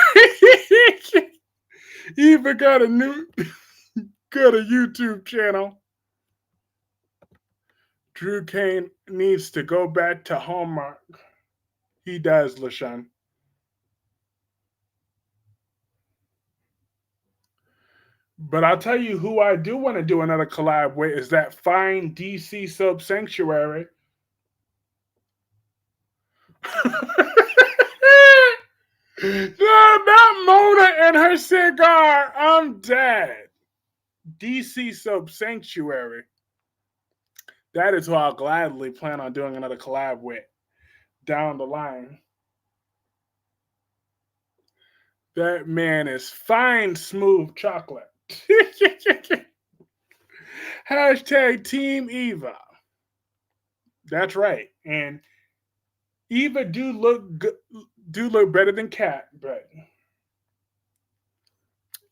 [SPEAKER 1] Eva got a YouTube channel. Drew Cain needs to go back to Hallmark. He does, LaShawn. But I'll tell you who I do want to do another collab with is that fine DC soap Sanctuary. No, not Mona and her cigar. I'm dead. DC soap Sanctuary. That is who I'll gladly plan on doing another collab with down the line. That man is fine, smooth chocolate. Hashtag Team Eva. That's right. And Eva do look better than Kat, but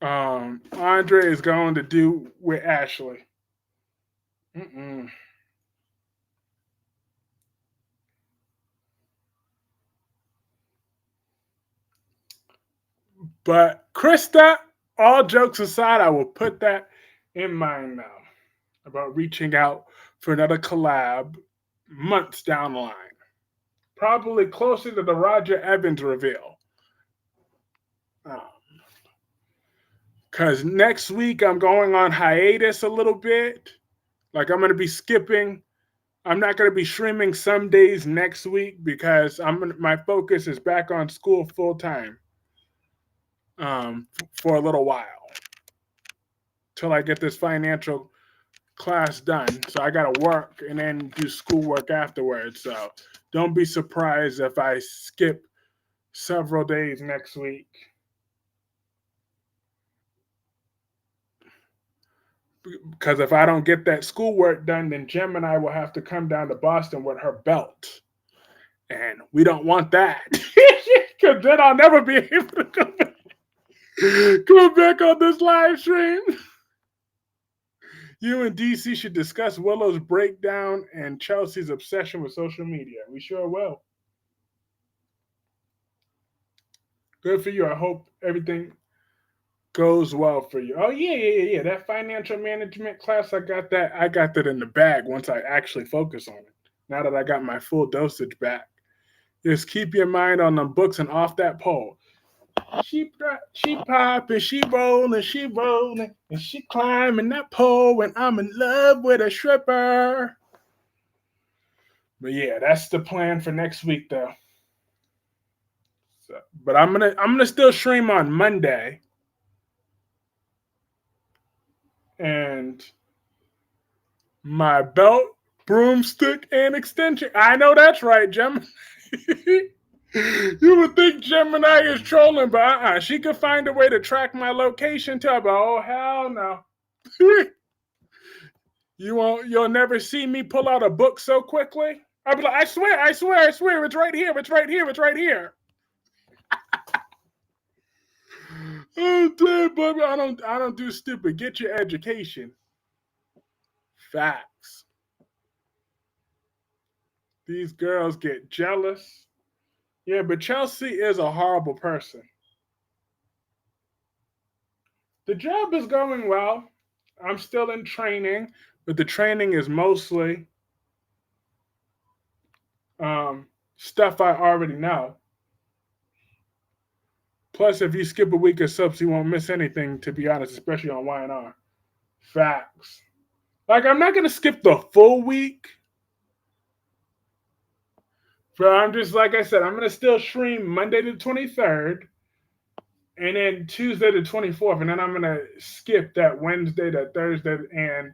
[SPEAKER 1] Andre is going to do with Ashley. But Krista, all jokes aside, I will put that in mind now about reaching out for another collab months down the line. Probably closer to the Roger Evans reveal. Because next week I'm going on hiatus a little bit. Like I'm going to be skipping. I'm not going to be streaming some days next week because my focus is back on school full time for a little while till I get this financial class done. So I got to work and then do schoolwork afterwards. So don't be surprised if I skip several days next week. Because if I don't get that schoolwork done, then Gemini will have to come down to Boston with her belt. And we don't want that. Because then I'll never be able to come back on this live stream. You and DC should discuss Willow's breakdown and Chelsea's obsession with social media. We sure will. Good for you. I hope everything goes well for you. Oh yeah. That financial management class, I got that in the bag once I actually focus on it. Now that I got my full dosage back. Just keep your mind on them books and off that pole. She pop and she rolling, and she climbing that pole, and I'm in love with a stripper. But yeah, that's the plan for next week, though. So, but I'm gonna still stream on Monday, and my belt, broomstick, and extension. I know that's right, Gemini. You would think Gemini is trolling, but she could find a way to track my location. Tell me, oh hell no. You'll never see me pull out a book so quickly. I'll be like, I swear, it's right here. Oh damn, baby, I don't do stupid. Get your education. Facts. These girls get jealous. Yeah, but Chelsea is a horrible person. The job is going well. I'm still in training, but the training is mostly stuff I already know. Plus, if you skip a week of subs, you won't miss anything, to be honest, especially on Y&R. Facts. Like, I'm not going to skip the full week. But I'm just, like I said, I'm going to still stream Monday the 23rd. And then Tuesday the 24th. And then I'm going to skip that Wednesday, that Thursday, and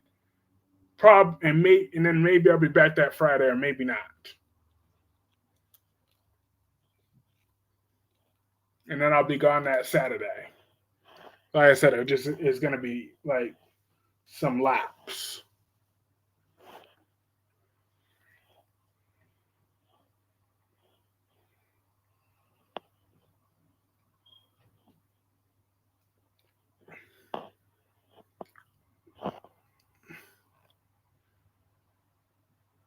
[SPEAKER 1] then maybe I'll be back that Friday or maybe not. And then I'll be gone that Saturday. Like I said, it's going to be like some laps.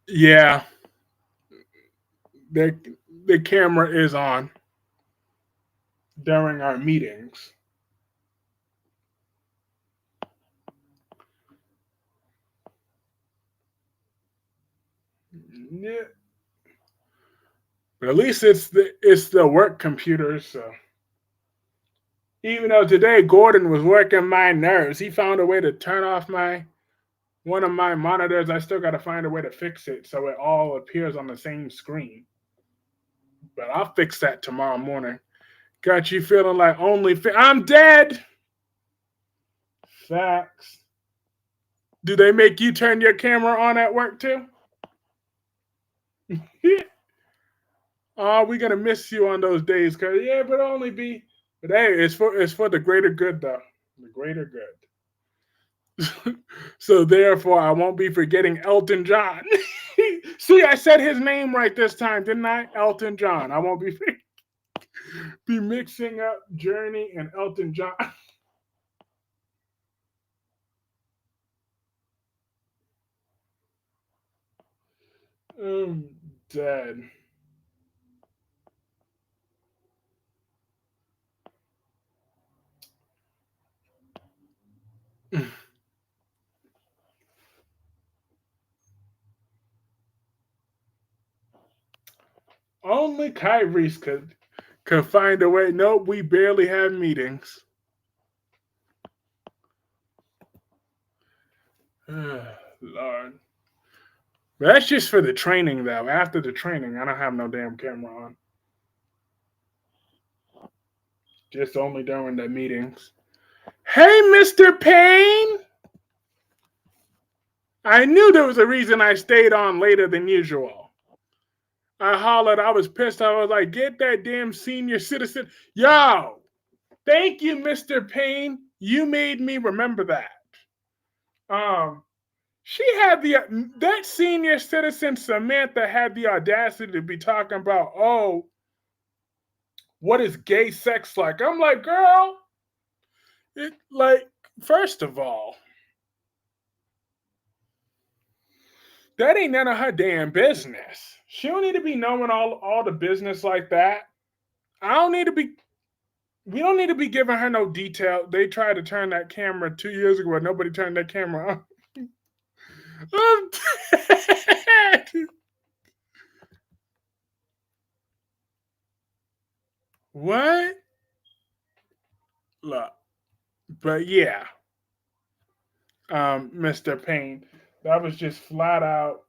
[SPEAKER 1] Yeah. The camera is on during our meetings. Yeah. But at least it's the work computer, so even though today Gordon was working my nerves, he found a way to turn off one of my monitors. I still got to find a way to fix it so it all appears on the same screen. But I'll fix that tomorrow morning. Got you feeling like I'm dead. Facts. Do they make you turn your camera on at work too? Oh, we're gonna miss you on those days, cause but only be. But hey, it's for the greater good though. The greater good. So therefore, I won't be forgetting Elton John. See, I said his name right this time, didn't I? Elton John. I won't be mixing up Journey and Elton John. I'm dead. Only Kyreese could find a way. Nope, we barely have meetings. Lord. But that's just for the training, though. After the training, I don't have no damn camera on. Just only during the meetings. Hey, Mr. Payne! I knew there was a reason I stayed on later than usual. I hollered. I was pissed. I was like, get that damn senior citizen. Yo, thank you, Mr. Payne. You made me remember that. She had that senior citizen Samantha had the audacity to be talking about, oh, what is gay sex like? I'm like, girl, first of all, that ain't none of her damn business. She don't need to be knowing all the business like that. I don't need to be. We don't need to be giving her no detail. They tried to turn that camera 2 years ago. Nobody turned that camera on. I'm dead. What? Look, but yeah, Mr. Payne, that was just flat out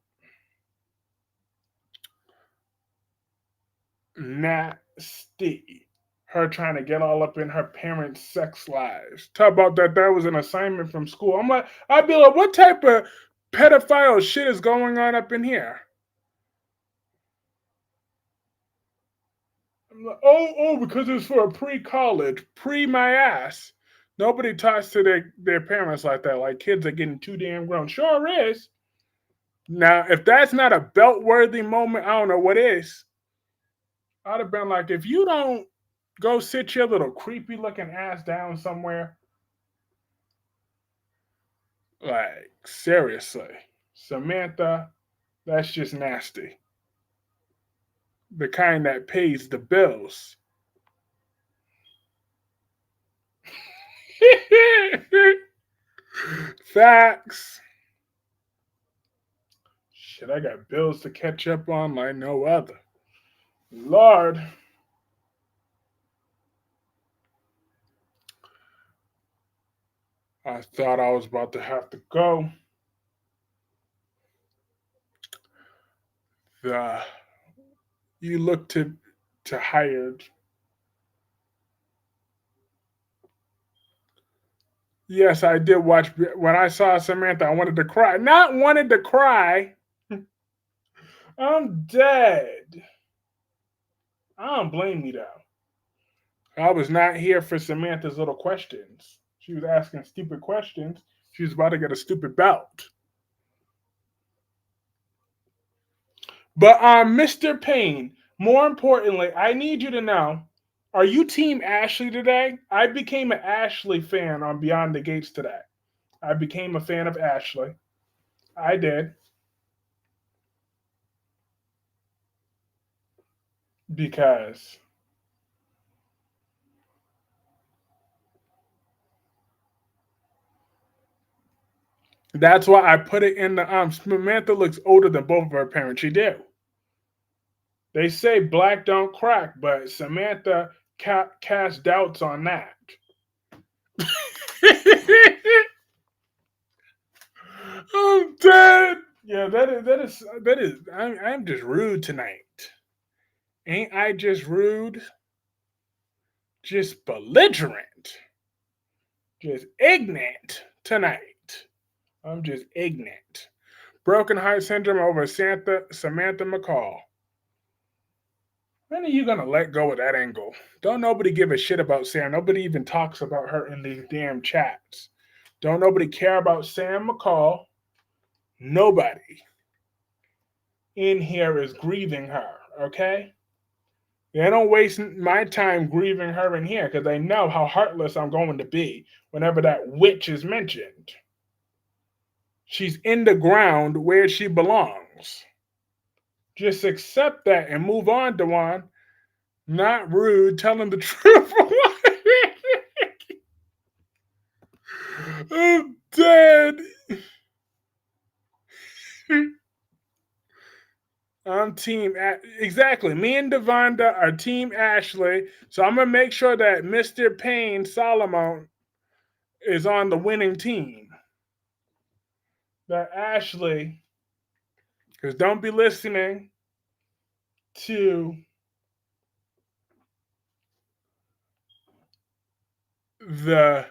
[SPEAKER 1] nasty. Her trying to get all up in her parents' sex lives. Talk about that. That was an assignment from school. I'm like, I'd be like, what type of pedophile shit is going on up in here? I'm like, oh, because it's for a pre-college, pre my ass. Nobody talks to their parents like that. Like kids are getting too damn grown. Sure is. Now, if that's not a belt-worthy moment, I don't know what is. I'd have been like, if you don't go sit your little creepy looking ass down somewhere, like, seriously. Samantha, that's just nasty. The kind that pays the bills. Facts. Shit, I got bills to catch up on like no other. Lord. I thought I was about to have to go. The you look to hired. Yes, I did watch. When I saw Samantha, I wanted to cry. Not wanted to cry. I'm dead. I don't blame you though. I was not here for Samantha's little questions. She was asking stupid questions. She was about to get a stupid belt. But Mr. Payne, more importantly, I need you to know, are you team Ashley today? I became an Ashley fan on Beyond the Gates today. I became a fan of Ashley. I did. Because that's why I put it in the Samantha looks older than both of her parents. She do. They say black don't crack, but Samantha cast doubts on that. I'm dead. Yeah, that is. I'm just rude tonight. Ain't I just rude? Just belligerent. Just ignorant tonight. I'm just ignorant. Broken heart syndrome over Samantha McCall. When are you gonna let go of that angle? Don't nobody give a shit about Sam. Nobody even talks about her in these damn chats. Don't nobody care about Sam McCall. Nobody in here is grieving her, okay? They don't waste my time grieving her in here because they know how heartless I'm going to be whenever that witch is mentioned. She's in the ground where she belongs. Just accept that and move on, Dewan. Not rude, telling the truth. I'm dead. I'm team exactly. Me and Devonda are team Ashley, so I'm gonna make sure that Mr. Payne Solomon is on the winning team. That Ashley, because don't be listening to the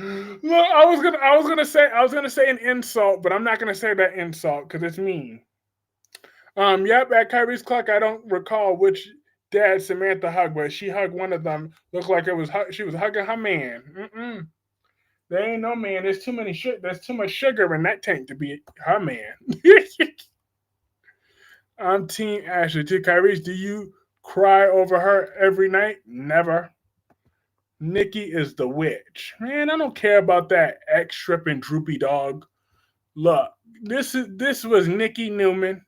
[SPEAKER 1] Look, I was gonna say an insult, but I'm not gonna say that insult because it's mean. Yep, at Kyreese Clarke, I don't recall which dad Samantha hugged, but she hugged one of them. Looked like it was she was hugging her man. Mm-mm. There ain't no man. There's too many There's too much sugar in that tank to be her man. I'm Team Ashley. To Kyreese, do you cry over her every night? Never. Nikki is the witch. Man, I don't care about that X stripping droopy dog. Look, this was Nikki Newman.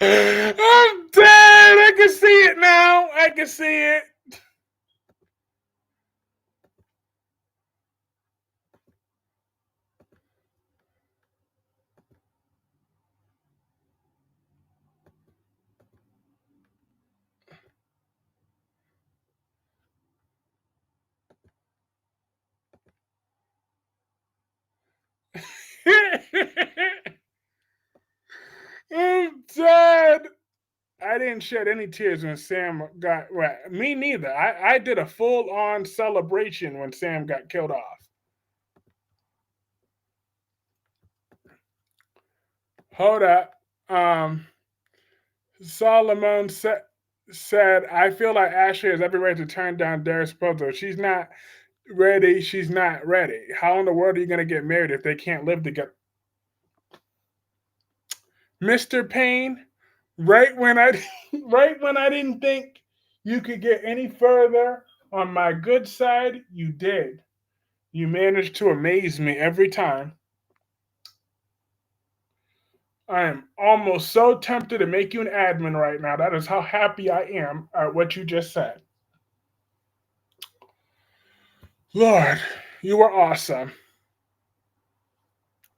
[SPEAKER 1] I'm dead. I can see it now. I can see it. I'm dead. I didn't shed any tears when Sam got well, me neither. I did a full on celebration when Sam got killed off. Hold up. Um Solomon said, I feel like Ashley has every right to turn down Derek's proposal. She's not ready. She's not ready. How in the world are you going to get married if they can't live together? Mr. Payne, right when I right when I didn't think you could get any further on my good side, you did. You managed to amaze me every time. I am almost so tempted to make you an admin right now. That is how happy I am at what you just said. Lord, you were awesome.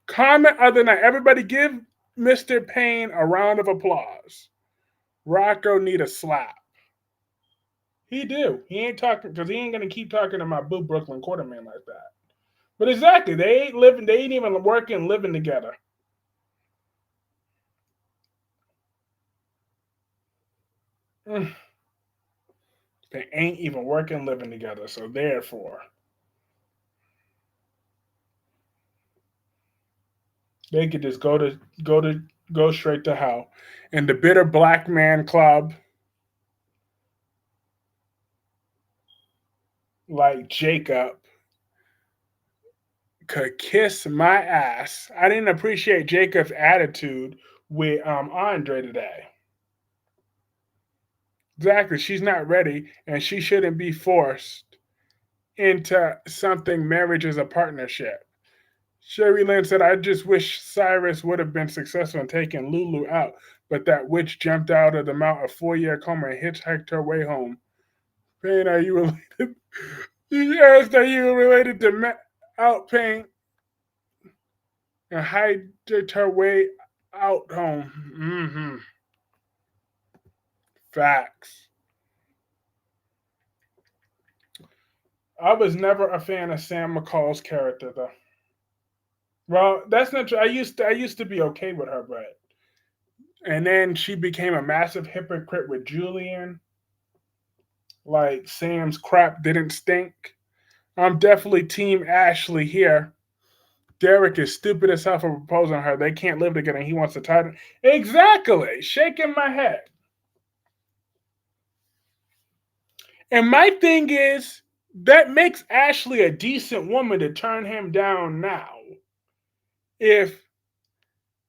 [SPEAKER 1] Comment other night. Everybody give Mr. Payne a round of applause. Rocco need a slap. He do. He ain't talking because he ain't gonna keep talking to my boo Brooklyn Quarterman like that. But exactly, they ain't living. They ain't even working, living together. Mm. They ain't even working, living together. So therefore, they could just go straight to hell. And the bitter black man club, like Jacob, could kiss my ass. I didn't appreciate Jacob's attitude with Andre today. Exactly, she's not ready, and she shouldn't be forced into something. Marriage is a partnership. Sherry Lynn said, I just wish Cyrus would have been successful in taking Lulu out, but that witch jumped out of the mount a 4-year coma and hitchhiked her way home. Pain, are you related? He asked, are you related to Out Pain? And hijacked her way out home. Mm-hmm. Facts. I was never a fan of Sam McCall's character, though. Well, that's not true. I used to be okay with her, but and then she became a massive hypocrite with Julian. Like Sam's crap didn't stink. I'm definitely Team Ashley here. Derek is stupid as hell for proposing her. They can't live together, and he wants to tie them. Exactly. Shaking my head. And my thing is, that makes Ashley a decent woman to turn him down now. If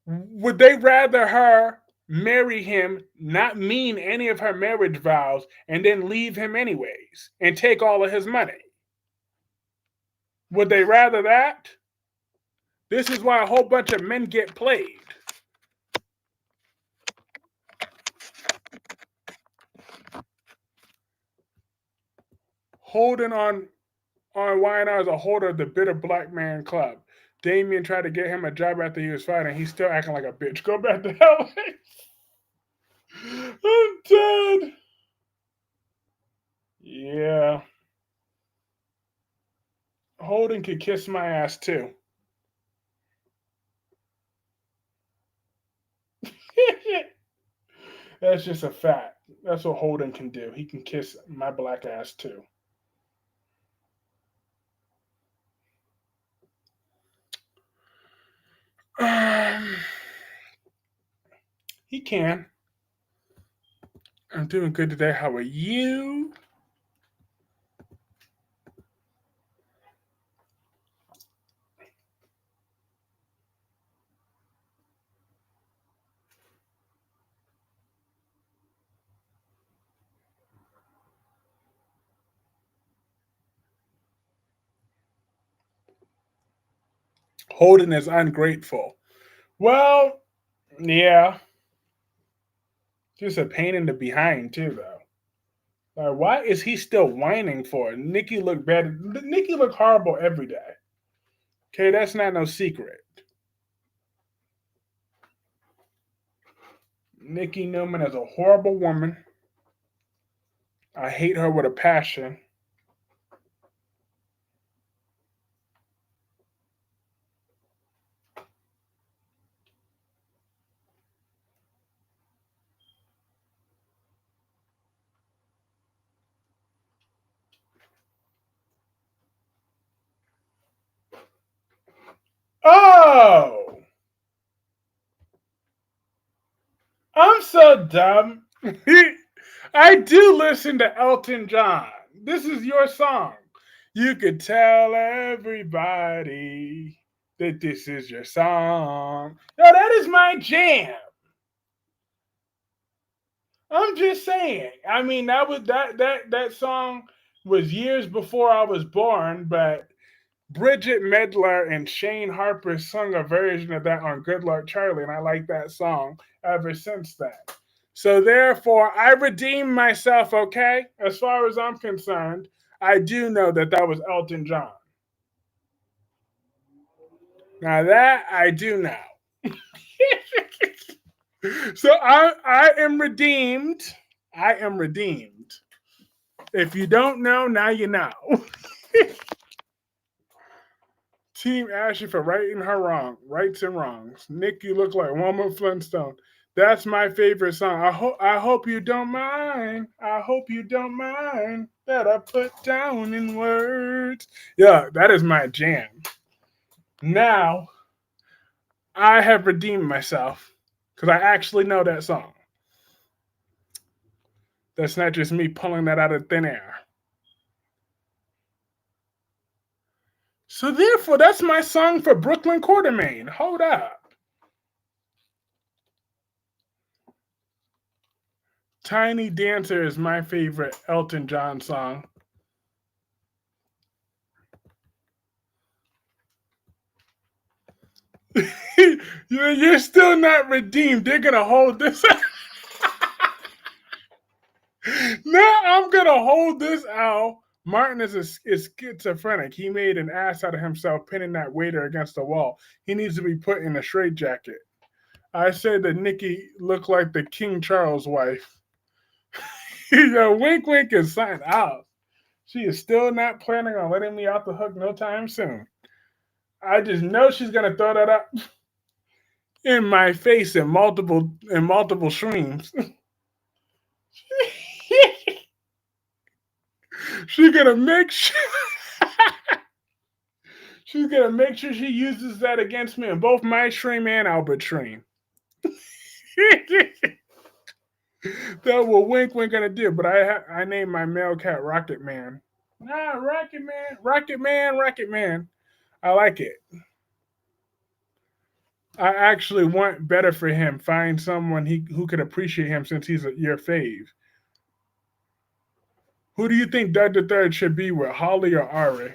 [SPEAKER 1] would they rather her marry him, not mean any of her marriage vows, and then leave him anyways and take all of his money? Would they rather that? This is why a whole bunch of men get played. Holding on YNR as a holder of the bitter black man club. Damien tried to get him a job after he was fired, and he's still acting like a bitch. Go back to hell. I'm dead. Yeah. Holden could kiss my ass too. That's just a fact. That's what Holden can do. He can kiss my black ass too. Um, he can. I'm doing good today. How are you? Holden is ungrateful. Well, yeah. Just a pain in the behind too, though. Why is he still whining for? Nikki look better. Nikki look horrible every day. Okay, that's not no secret. Nikki Newman is a horrible woman. I hate her with a passion. Oh, I'm so dumb. I do listen to Elton John. This is your song. You could tell everybody that this is your song. Yo, that is my jam. I'm just saying. I mean, that song was years before I was born, but Bridget Medler and Shane Harper sung a version of that on Good Luck Charlie, and I like that song ever since then. So therefore, I redeemed myself, okay? As far as I'm concerned, I do know that that was Elton John. Now that I do know. So I am redeemed. I am redeemed. If you don't know, now you know. Team Ashley for righting her wrong, rights and wrongs. Nick, you look like Wilma Flintstone. That's my favorite song. I hope you don't mind. I hope you don't mind that I put down in words. Yeah, that is my jam. Now I have redeemed myself because I actually know that song. That's not just me pulling that out of thin air. So therefore, that's my song for Brooklyn Quartermain. Hold up. Tiny Dancer is my favorite Elton John song. You're still not redeemed. They're going to hold this out. No, I'm going to hold this out. Martin is schizophrenic. He made an ass out of himself pinning that waiter against the wall. He needs to be put in a straitjacket. I said that Nikki looked like the King Charles wife. Yo, wink, wink, and sign out. She is still not planning on letting me off the hook no time soon. I just know she's gonna throw that up in my face in multiple streams. She's gonna make sure she's gonna make sure she uses that against me in both my stream and Albert stream. That what Wink Wink gonna do, but I named my male cat Rocket Man. Nah, Rocket Man, Rocket Man, Rocket Man. I like it. I actually want better for him. Find someone who could appreciate him since he's your fave. Who do you think Doug the Third should be with, Holly or Ari?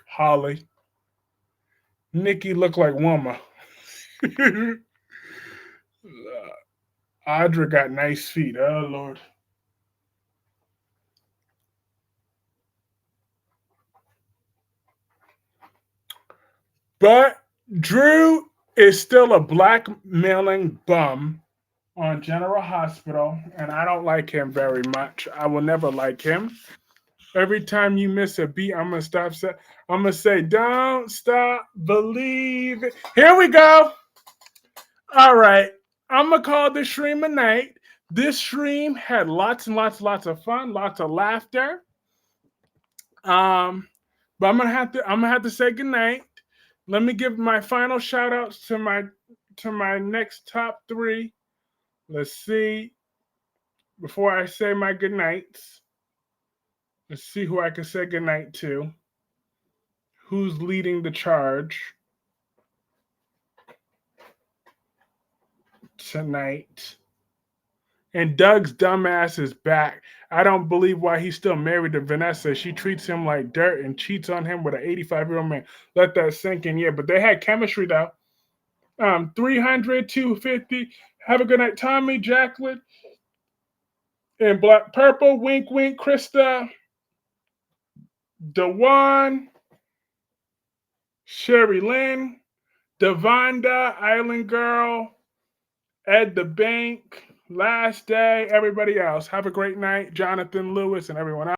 [SPEAKER 1] Holly. Nikki look like Wilma. Audra got nice feet. Oh Lord. But Drew is still a blackmailing bum on General Hospital, and I don't like him very much. I will never like him. Every time you miss a beat, I'm gonna say, don't stop, believe it. Here we go. All right. I'm gonna call this stream a night. This stream had lots and lots of fun, lots of laughter. But I'm gonna have to say goodnight. Let me give my final shout outs to my next top 3. Let's see. Before I say my goodnights, let's see who I can say goodnight to. Who's leading the charge tonight? And Doug's dumbass is back. I don't believe why he's still married to Vanessa. She treats him like dirt and cheats on him with an 85-year-old man. Let that sink in. Yeah, but they had chemistry, though. 300, 250. Have a good night, Tommy, Jacqueline, and Black Purple. Wink, wink, Krista, Dewan, Sherry Lynn, Devonda, Island Girl, Ed the Bank, Last Day, everybody else. Have a great night, Jonathan Lewis and everyone else.